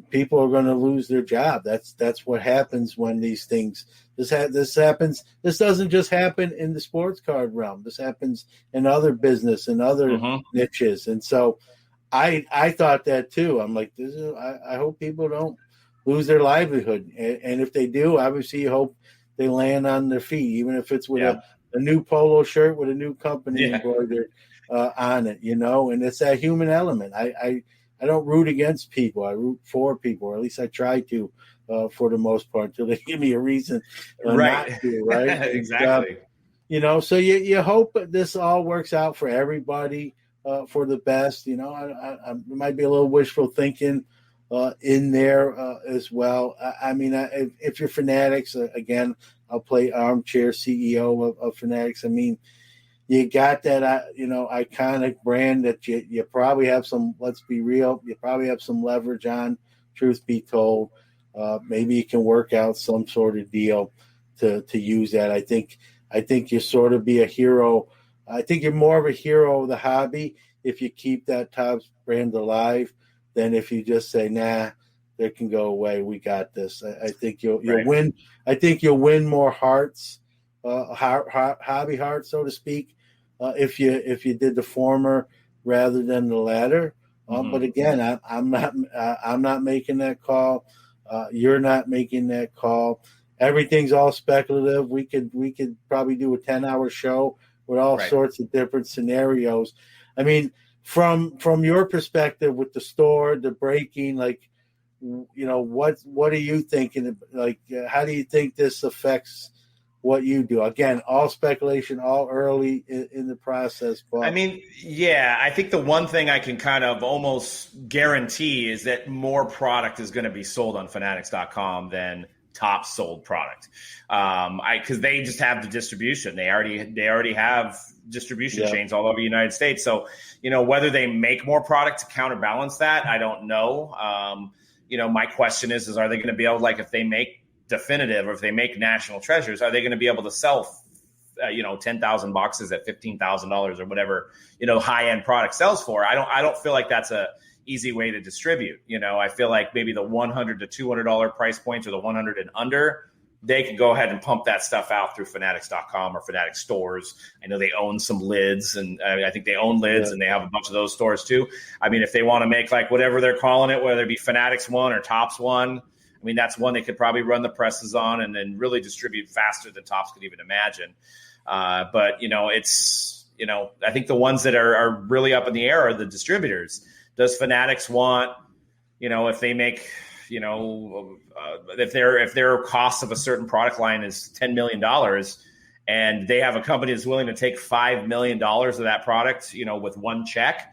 people are going to lose their job. That's what happens when these things. This happens. This doesn't just happen in the sports card realm. This happens in other business and other niches. And so I thought that too. I'm like, I hope people don't lose their livelihood. And if they do, obviously you hope they land on their feet, even if it's with a new polo shirt with a new company embroidered on it, and it's that human element. I don't root against people. I root for people, or at least I try to, for the most part, until they give me a reason not to, right? Exactly. So you hope this all works out for everybody, for the best. I might be a little wishful thinking in there as well. I mean, if you're Fanatics, again, I'll play armchair CEO of Fanatics. I mean, you got that, iconic brand that you probably have some, let's be real, you probably have some leverage on, truth be told. Maybe you can work out some sort of deal to use that. I think you sort of be a hero. I think you're more of a hero of the hobby if you keep that Topps brand alive than if you just say, nah, that can go away. We got this. I think you'll Right. win. I think you'll win more hearts, hobby hearts, so to speak, if you did the former rather than the latter. But again, I'm not making that call. You're not making that call. Everything's all speculative. We could probably do a 10-hour show with all sorts of different scenarios. I mean, from your perspective with the store, the breaking, like, what are you thinking? Like, how do you think this affects what you do? Again, all speculation, all early in the process. But I mean, yeah, I think the one thing I can kind of almost guarantee is that more product is going to be sold on Fanatics.com than top sold product. Because they just have the distribution. They already have distribution chains all over the United States. So, whether they make more product to counterbalance that, I don't know. My question is are they going to be able, like, if they make definitive or if they make national treasures, are they going to be able to sell 10,000 boxes at $15,000 or whatever high end product sells for? I don't feel like that's a easy way to distribute. I feel like maybe the $100 to $200 price points or the 100 and under, they can go ahead and pump that stuff out through Fanatics.com or Fanatics stores. I know they own some lids, and I think they own lids, and they have a bunch of those stores too. I mean, if they want to make like whatever they're calling it, whether it be Fanatics 1 or Tops 1, I mean, that's one they could probably run the presses on and then really distribute faster than Tops could even imagine. But I think the ones that are really up in the air are the distributors. Does Fanatics want, if they make, if their cost of a certain product line is $10 million and they have a company that's willing to take $5 million of that product, with one check,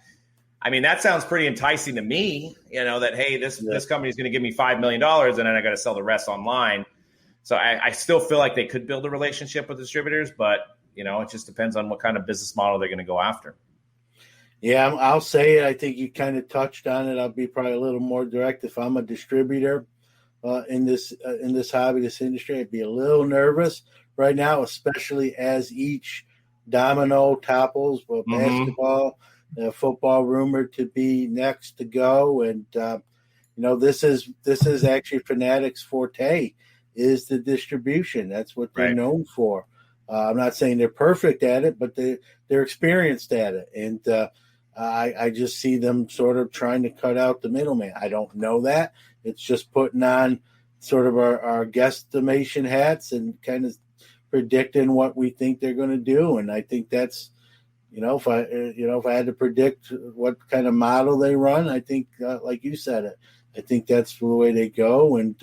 I mean, that sounds pretty enticing to me, that, hey, this company is going to give me $5 million and then I got to sell the rest online. So I still feel like they could build a relationship with distributors, but, it just depends on what kind of business model they're going to go after. Yeah, I'll say it. I think you kind of touched on it. I'll be probably a little more direct. If I'm a distributor in this hobby, this industry, I'd be a little nervous right now, especially as each domino topples. But basketball, football rumored to be next to go, and this is actually Fanatics' forte is the distribution. That's what they're known for. I'm not saying they're perfect at it, but they're experienced at it, and I just see them sort of trying to cut out the middleman. I don't know that. It's just putting on sort of our guesstimation hats and kind of predicting what we think they're going to do. And I think that's, if I had to predict what kind of model they run, I think, like you said it, I think that's the way they go. And,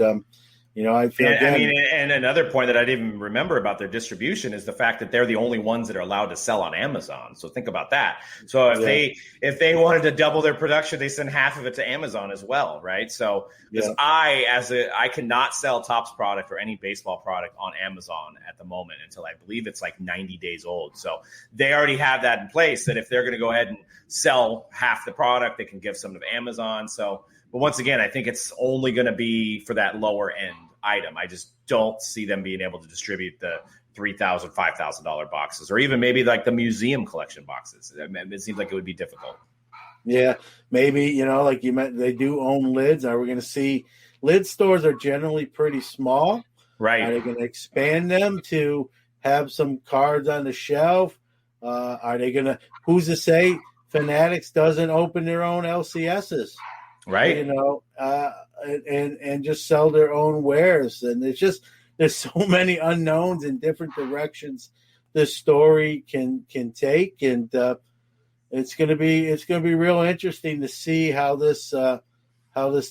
I feel and another point that I didn't even remember about their distribution is the fact that they're the only ones that are allowed to sell on Amazon. So think about that. So if they wanted to double their production, they send half of it to Amazon as well, right? So because I cannot sell Topps product or any baseball product on Amazon at the moment until I believe it's like 90 days old. So they already have that in place that if they're going to go ahead and sell half the product, they can give some to Amazon. So, but once again, I think it's only going to be for that lower end item. I just don't see them being able to distribute the $3,000, $5,000 boxes, or even maybe like the museum collection boxes. It seems like it would be difficult. Yeah, maybe, like you meant, they do own lids. Are we going to see lid stores are generally pretty small? Right. Are they going to expand them to have some cards on the shelf? Are they going to, who's to say Fanatics doesn't open their own LCSs? Right. And just sell their own wares. And there's so many unknowns in different directions this story can take. And it's going to be real interesting to see how this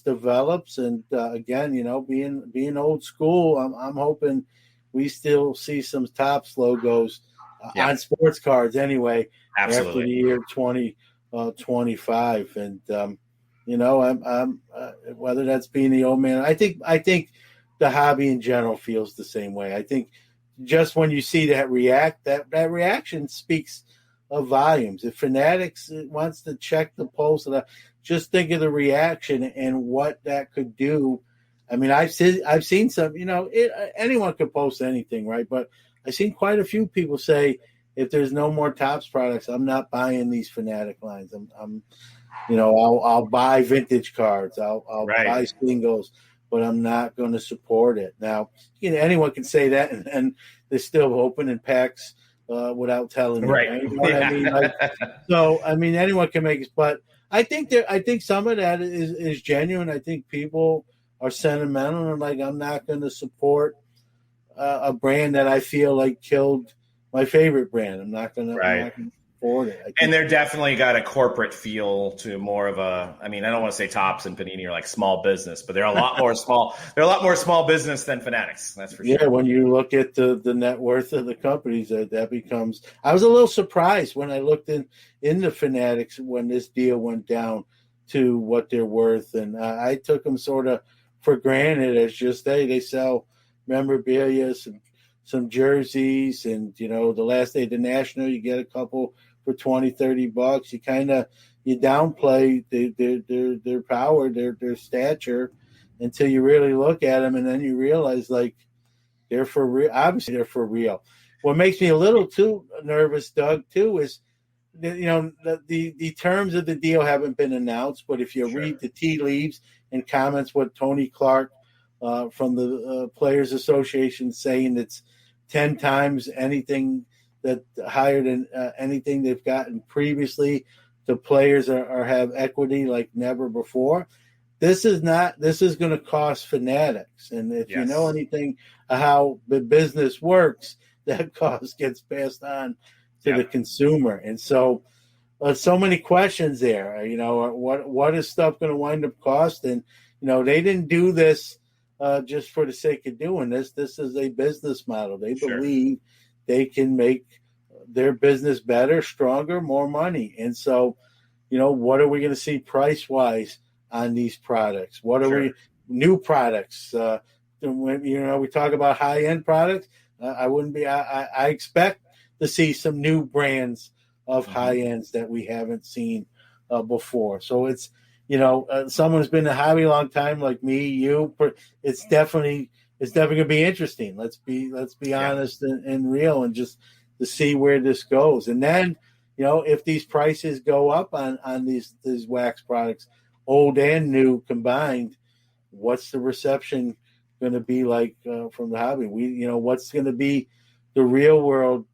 develops. And again, being old school, I'm hoping we still see some Topps logos on sports cards anyway. Absolutely. After the year 2025. And I'm whether that's being the old man. I think the hobby in general feels the same way. I think just when you see that reaction speaks of volumes. If Fanatics wants to check the pulse of that, just think of the reaction and what that could do. I mean, I've seen some. Anyone could post anything, right? But I've seen quite a few people say, if there's no more Topps products, I'm not buying these Fanatic lines. I'll buy vintage cards. I'll Right. buy singles, but I'm not going to support it. Now, anyone can say that, and they're still opening packs without telling you. Right. You know what I mean? So anyone can make it, but I think some of that is genuine. I think people are sentimental and like, I'm not going to support a brand that I feel like killed my favorite brand. I'm not going to support it. And they're definitely got a corporate feel to more of a. I mean, I don't want to say Topps and Panini are like small business, but they're a lot more small. They're a lot more small business than Fanatics. That's for sure. Yeah, when you look at the net worth of the companies, that becomes. I was a little surprised when I looked in the Fanatics when this deal went down to what they're worth, and I took them sort of for granted as just they sell memorabilia, some jerseys, and the last day of the National, you get a couple for $20-$30. You downplay their power, their stature, until you really look at them, and then you realize like they're for real. Obviously, they're for real. What makes me a little too nervous, Doug, too, is the terms of the deal haven't been announced. But if you read the tea leaves and comments, what Tony Clark from the Players Association saying it's 10 times anything that higher than anything they've gotten previously. The players are have equity like never before. This is going to cost Fanatics. And if you know anything how the business works, that cost gets passed on to the consumer. And so many questions there, what is stuff going to wind up costing? They didn't do this just for the sake of doing this. This is a business model. They believe they can make their business better, stronger, more money. And so, what are we going to see price-wise on these products? What are we new products? When we talk about high-end products, I expect to see some new brands of high-ends that we haven't seen before. So it's, someone who's been in the hobby a long time, like me, you, it's definitely going to be interesting. Let's be honest and real, and just to see where this goes. And then, if these prices go up on these wax products, old and new combined, what's the reception going to be like from the hobby? What's going to be the real world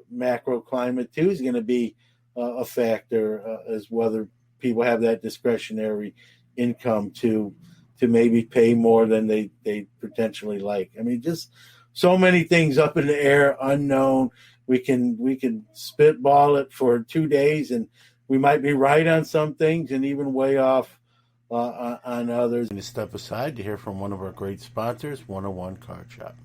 macro climate too is going to be a factor as whether people have that discretionary income to maybe pay more than they potentially like. I mean, just so many things up in the air, unknown. We can spitball it for 2 days, and we might be right on some things and even way off on others. And to step aside to hear from one of our great sponsors, 101 Card Shop.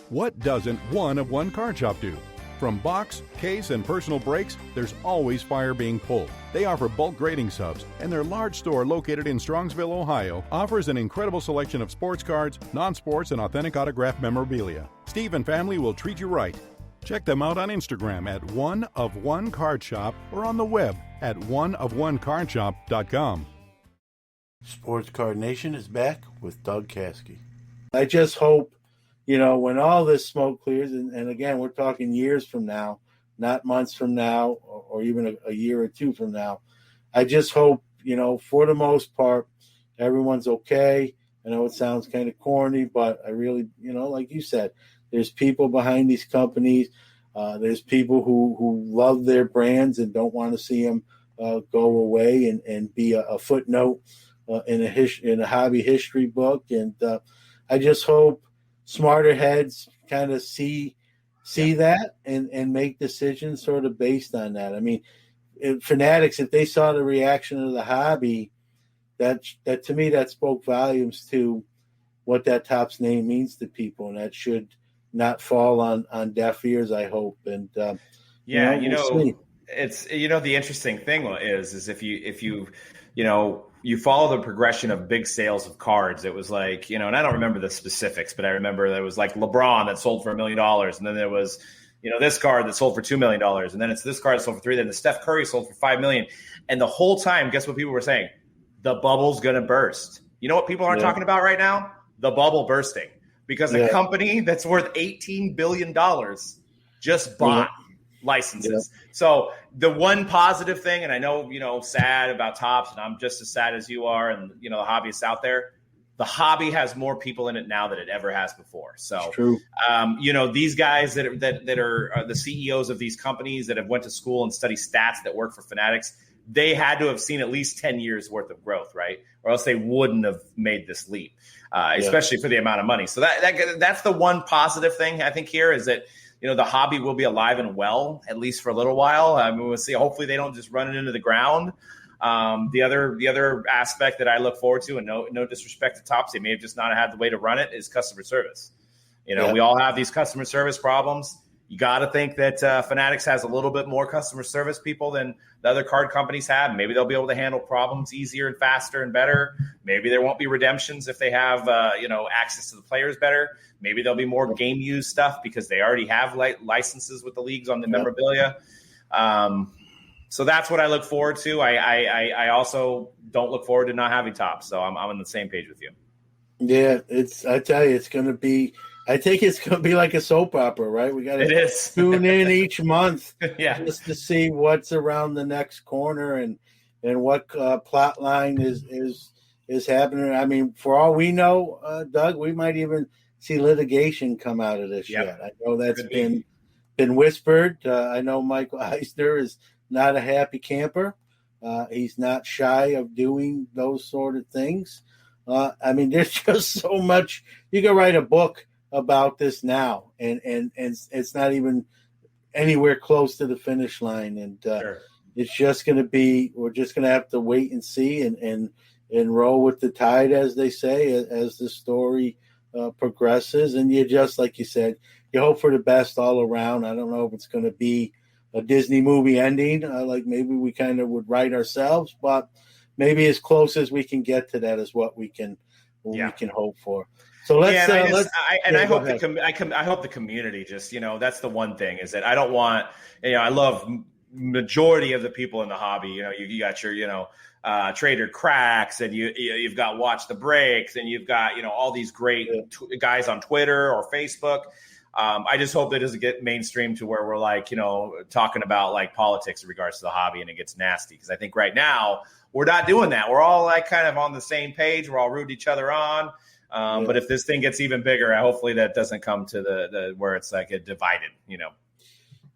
What doesn't 101 Card Shop do? From box, case, and personal breaks, there's always fire being pulled. They offer bulk grading subs, and their large store located in Strongsville, Ohio, offers an incredible selection of sports cards, non-sports, and authentic autographed memorabilia. Steve and family will treat you right. Check them out on Instagram at 1of1 Card Shop or on the web at 1of1cardshop.com. Sports Card Nation is back with Doug Caskey. I just hope, when all this smoke clears, and again, we're talking years from now, not months from now, or even a year or two from now. I just hope, for the most part, everyone's okay. I know it sounds kind of corny, but I really, like you said, there's people behind these companies. There's people who love their brands and don't want to see them go away and be a footnote in a hobby history book. And I just hope smarter heads kind of see that and make decisions sort of based on that. I mean, Fanatics, if they saw the reaction of the hobby, that to me, that spoke volumes to what that Topps name means to people, and that should not fall on deaf ears, I hope. And it's the interesting thing is if you you follow the progression of big sales of cards. It was like, and I don't remember the specifics, but I remember there was like LeBron that sold for $1 million, and then there was this card that sold for $2 million, and then it's this card that sold for $3 million, then the Steph Curry sold for $5 million, and the whole time, guess what people were saying? The bubble's gonna burst. You know what people aren't talking about right now? The bubble bursting, because a company that's worth $18 billion just bought licenses. So the one positive thing, and I know, sad about Topps, and I'm just as sad as you are, and, the hobbyists out there, the hobby has more people in it now than it ever has before. So, true. These guys that are the CEOs of these companies that have went to school and study stats that work for Fanatics, they had to have seen at least 10 years worth of growth, right? Or else they wouldn't have made this leap, especially for the amount of money. So that's the one positive thing I think here is that, the hobby will be alive and well, at least for a little while. I mean, we'll see. Hopefully they don't just run it into the ground. The other aspect that I look forward to, and no disrespect to Topps, they may have just not had the way to run it, is customer service. We all have these customer service problems. You got to think that Fanatics has a little bit more customer service people than the other card companies have. Maybe they'll be able to handle problems easier and faster and better. Maybe there won't be redemptions if they have access to the players better. Maybe there'll be more game use stuff because they already have licenses with the leagues on the memorabilia. So that's what I look forward to. I also don't look forward to not having Topps. So I'm on the same page with you. Yeah, I tell you, it's going to be. I think it's going to be like a soap opera, right? We got to tune in each month, just to see what's around the next corner and what plot line is happening. I mean, for all we know, Doug, we might even see litigation come out of this yet. I know that's been whispered. I know Michael Eisner is not a happy camper. He's not shy of doing those sort of things. I mean, there's just so much. You can write a book about this now, and it's not even anywhere close to the finish line. And it's just going to be, we're just going to have to wait and see and roll with the tide, as they say, as the story progresses. And you just, like you said, you hope for the best all around. I don't know if it's going to be a Disney movie ending, like maybe we kind of would write ourselves, but maybe as close as we can get to that is what we can hope for. So I hope the community just, that's the one thing is that I don't want, I love majority of the people in the hobby. You got your, Trader Cracks, and you've got Watch the Breaks, and you've got, all these great guys on Twitter or Facebook. I just hope that it doesn't get mainstream to where we're like, talking about like politics in regards to the hobby and it gets nasty. Because I think right now we're not doing that. We're all like kind of on the same page. We're all rooting each other on. But if this thing gets even bigger, hopefully that doesn't come to the where it's like a divided,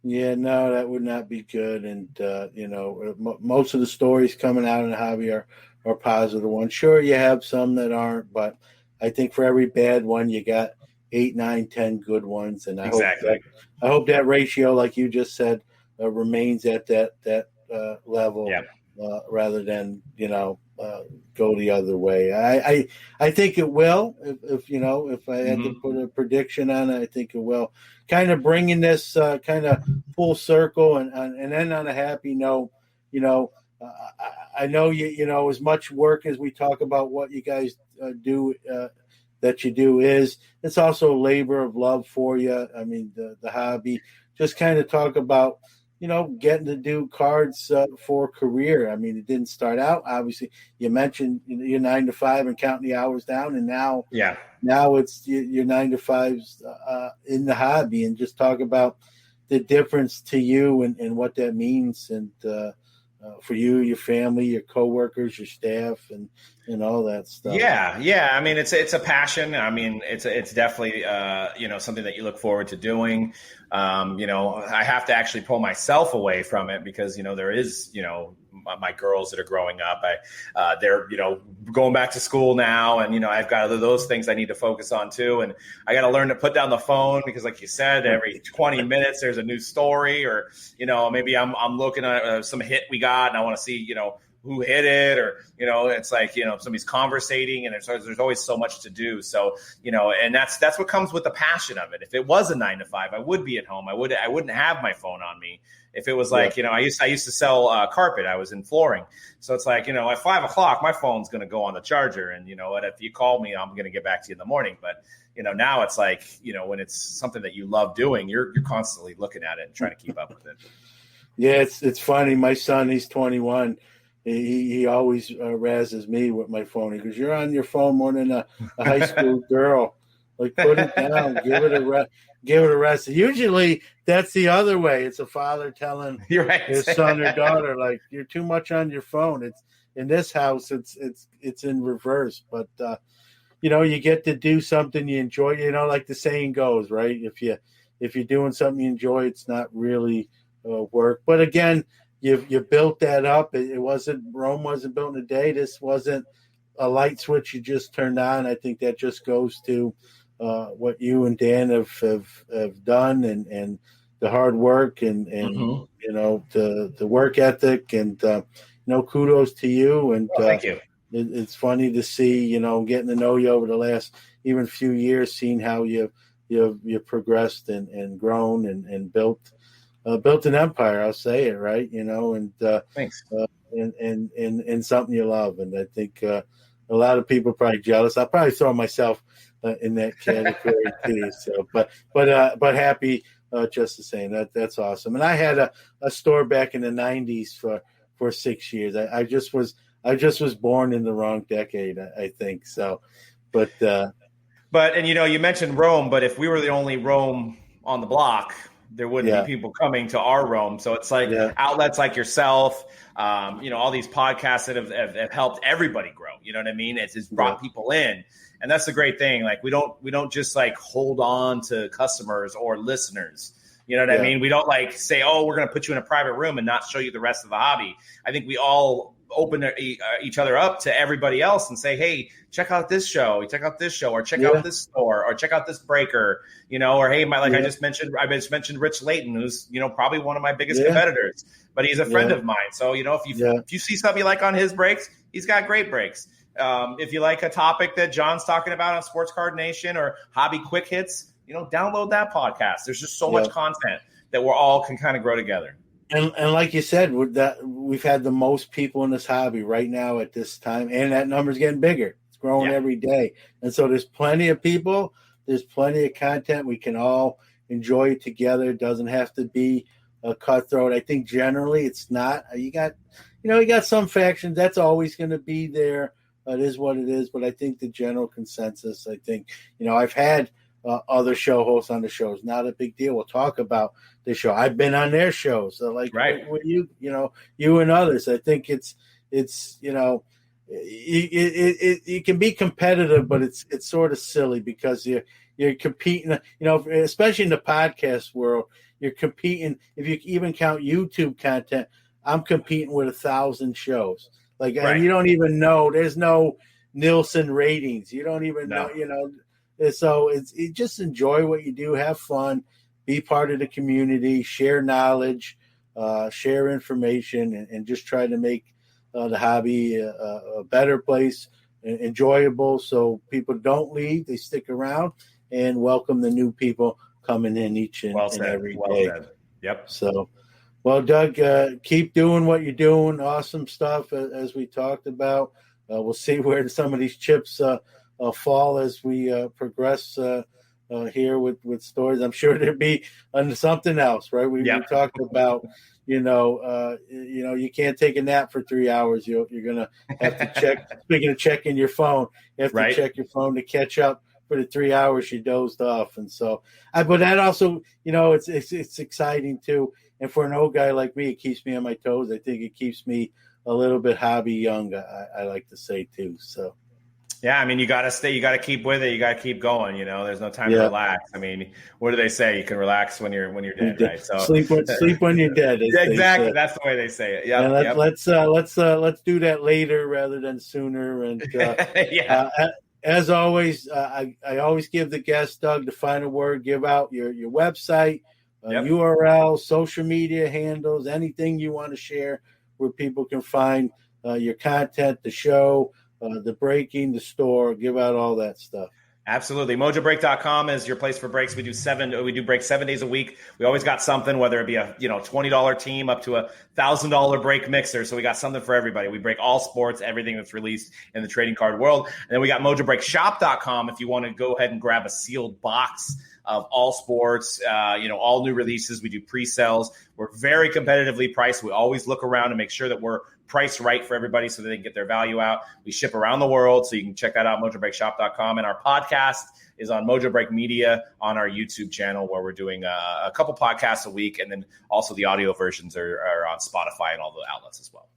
Yeah, no, that would not be good. And, most of the stories coming out in the hobby are positive ones. Sure, you have some that aren't, but I think for every bad one, you got 8, 9, 10 good ones. And I hope that ratio, like you just said, remains at that level rather than, go the other way. I think it will. If I had to put a prediction on it, I think it will. Kind of bringing this kind of full circle and then on a happy note. I know you as much work as we talk about what you guys do that you do it's also a labor of love for you. I mean the hobby. Just kind of talk about. Getting to do cards for a career. I mean, it didn't start out. Obviously, you mentioned you're 9 to 5 and counting the hours down, and now it's your 9 to 5s in the hobby, and just talk about the difference to you and what that means, and for you, your family, your coworkers, your staff, and all that stuff. Yeah. I mean, it's a passion. I mean, it's definitely something that you look forward to doing. I have to actually pull myself away from it because there is my girls that are growing up. They're going back to school now, and I've got those things I need to focus on too. And I got to learn to put down the phone because, like you said, every 20 minutes there's a new story, or maybe I'm looking at some hit we got and I want to see who hit it, or it's like somebody's conversating, and there's always so much to do. So and that's what comes with the passion of it. If it was a 9 to 5, I would be at home. I wouldn't have my phone on me. If it was like I used to sell carpet. I was in flooring, so it's like at 5:00 my phone's going to go on the charger, and if you call me, I'm going to get back to you in the morning. But now it's like when it's something that you love doing, you're constantly looking at it and trying to keep up with it. Yeah, it's funny. My son, he's 21. He always razzes me with my phone. He goes, "You're on your phone more than a high school girl." Like, put it down, give it a rest. Usually that's the other way. It's a father telling You're right. his son or daughter, like, you're too much on your phone. It's in this house, it's in reverse. But you get to do something you enjoy. Like the saying goes, right? If you're doing something you enjoy, it's not really work. But again, you built that up. Rome wasn't built in a day. This wasn't a light switch you just turned on. I think that just goes to what you and Dan have done, and the hard work and the work ethic, and kudos to you. And thank you. It's funny to see, getting to know you over the last even few years, seeing how you've progressed and grown and built an empire. I'll say it right, and thanks. And something you love. And I think a lot of people are probably jealous. I'll probably throw myself in that category too. So, but happy just the same. That's awesome. And I had a store back in the 90s for 6 years. I just was born in the wrong decade, I think. So, but you mentioned Rome, but if we were the only Rome on the block, there wouldn't be people coming to our Rome. So it's like outlets like yourself, all these podcasts that have helped everybody grow. You know what I mean? It's brought people in. And that's the great thing. Like, we don't just like hold on to customers or listeners. You know what I mean? We don't like say, oh, we're going to put you in a private room and not show you the rest of the hobby. I think we all open each other up to everybody else and say, hey, check out this show, or check out this store, or check out this breaker, or hey, I just mentioned Rich Layton, who's, probably one of my biggest competitors, but he's a friend of mine. So, if you see something you like on his breaks, he's got great breaks. If you like a topic that John's talking about on Sports Card Nation or Hobby Quick Hits, download that podcast. There's just so much content that we're all can kind of grow together. And like you said, we've had the most people in this hobby right now at this time, and that number's getting bigger. It's growing every day. And so there's plenty of people. There's plenty of content. We can all enjoy it together. It doesn't have to be a cutthroat. I think generally it's not. You got some factions. That's always going to be there. It is what it is. But I think the general consensus, I've had other show hosts on the shows. Not a big deal. We'll talk about the show. I've been on their shows. So with you, you and others. I think it's it can be competitive, but it's sort of silly because you're competing. Especially in the podcast world, you're competing. If you even count YouTube content, I'm competing with 1,000 shows. And you don't even know. There's no Nielsen ratings. You don't even know. So it's just enjoy what you do, have fun, be part of the community, share knowledge, share information, and just try to make the hobby a better place, enjoyable, so people don't leave, they stick around, and welcome the new people coming in each and every day. Said. Yep. So, well, Doug, keep doing what you're doing. Awesome stuff, as we talked about. We'll see where some of these chips fall as we progress here with stories. I'm sure there'd be something else, right? We talked about, you can't take a nap for 3 hours. You're gonna have to check. Speaking of checking your phone, you have to check your phone to catch up for the 3 hours you dozed off. And so, but that also, it's exciting too. And for an old guy like me, it keeps me on my toes. I think it keeps me a little bit hobby young. I like to say too. So. Yeah, I mean, you got to keep with it. You got to keep going. There's no time to relax. I mean, what do they say? You can relax when you're dead, right? So sleep when you're dead. Exactly, that's the way they say it. Yeah. Let's do that later rather than sooner. And as always, I always give the guest, Doug, the final word. Give out your website, URL, social media handles, anything you want to share where people can find your content, the show. The breaking, the store, give out all that stuff. Absolutely. Mojobreak.com is your place for breaks. We do breaks 7 days a week. We always got something, whether it be a $20 team up to $1,000 break mixer. So we got something for everybody. We break all sports, everything that's released in the trading card world. And then we got MojobreakShop.com if you want to go ahead and grab a sealed box of all sports, all new releases. We do pre-sales. We're very competitively priced. We always look around to make sure that we're priced right for everybody so that they can get their value out. We ship around the world, so you can check that out, mojobreakshop.com. And our podcast is on Mojo Break Media on our YouTube channel, where we're doing a couple podcasts a week. And then also the audio versions are on Spotify and all the outlets as well.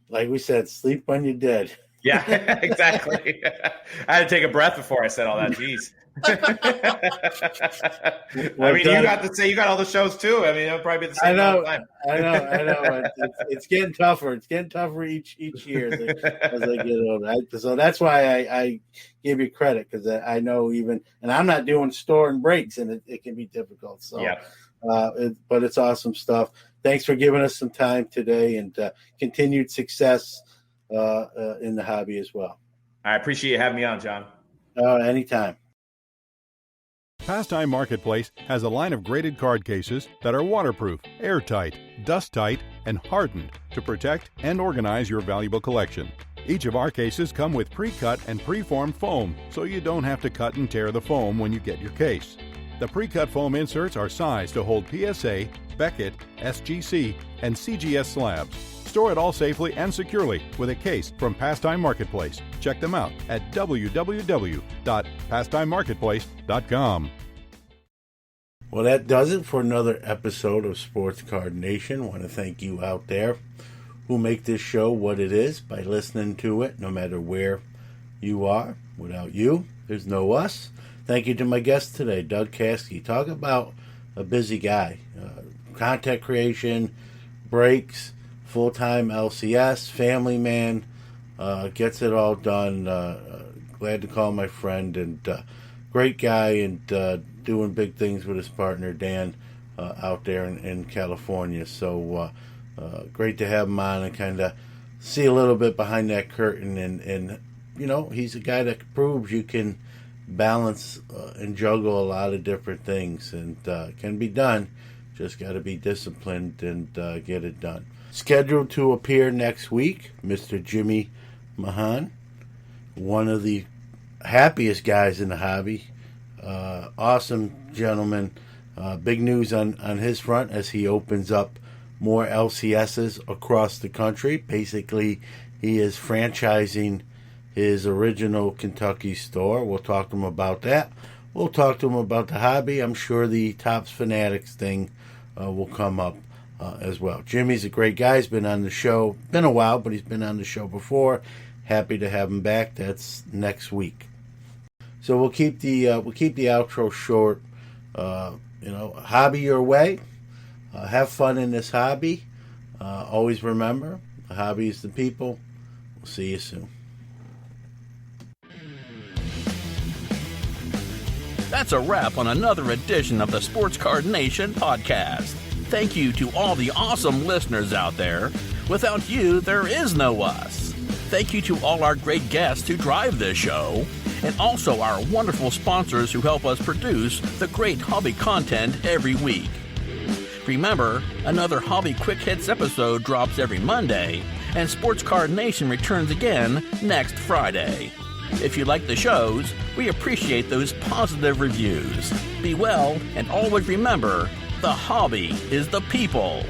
Like we said, sleep when you're dead. Yeah, exactly. I had to take a breath before I said all that. Jeez. I mean, you got all the shows too. I mean, it'll probably be the same amount of time. I know. It's getting tougher. It's getting tougher each year as I get older. So that's why I give you credit, because I know and I'm not doing store and breaks, and it can be difficult. So, yeah. But it's awesome stuff. Thanks for giving us some time today, and continued success in the hobby as well. I appreciate you having me on, John. Anytime. Pastime Marketplace has a line of graded card cases that are waterproof, airtight, dust-tight, and hardened to protect and organize your valuable collection. Each of our cases come with pre-cut and pre-formed foam, so you don't have to cut and tear the foam when you get your case. The pre-cut foam inserts are sized to hold PSA, Beckett, SGC, and CGS slabs. Store it all safely and securely with a case from Pastime Marketplace. Check them out at www.pastimemarketplace.com. Well, that does it for another episode of Sports Card Nation. I want to thank you out there who make this show what it is by listening to it, no matter where you are. Without you, there's no us. Thank you to my guest today, Doug Caskey. Talk about a busy guy. Content creation, breaks, full-time LCS, family man, gets it all done. Glad to call my friend, and great guy, and doing big things with his partner, Dan, out there in California. So great to have him on and kind of see a little bit behind that curtain. And he's a guy that proves you can balance and juggle a lot of different things, and can be done. Just got to be disciplined and get it done. Scheduled to appear next week, Mr. Jimmy Mahan, one of the happiest guys in the hobby. Awesome gentleman. Big news on his front as he opens up more LCSs across the country. Basically, he is franchising his original Kentucky store. We'll talk to him about that. We'll talk to him about the hobby. I'm sure the Topps Fanatics thing will come up as well. Jimmy's a great guy. He's been on the show. Been a while, but he's been on the show before. Happy to have him back. That's next week. So we'll keep the outro short. Hobby your way. Have fun in this hobby. Always remember, the hobby is the people. We'll see you soon. That's a wrap on another edition of the Sports Card Nation podcast. Thank you to all the awesome listeners out there. Without you, there is no us. Thank you to all our great guests who drive this show, and also our wonderful sponsors who help us produce the great hobby content every week. Remember, another Hobby Quick Hits episode drops every Monday, and Sports Card Nation returns again next Friday. If you like the shows, we appreciate those positive reviews. Be well, and always remember, the hobby is the people.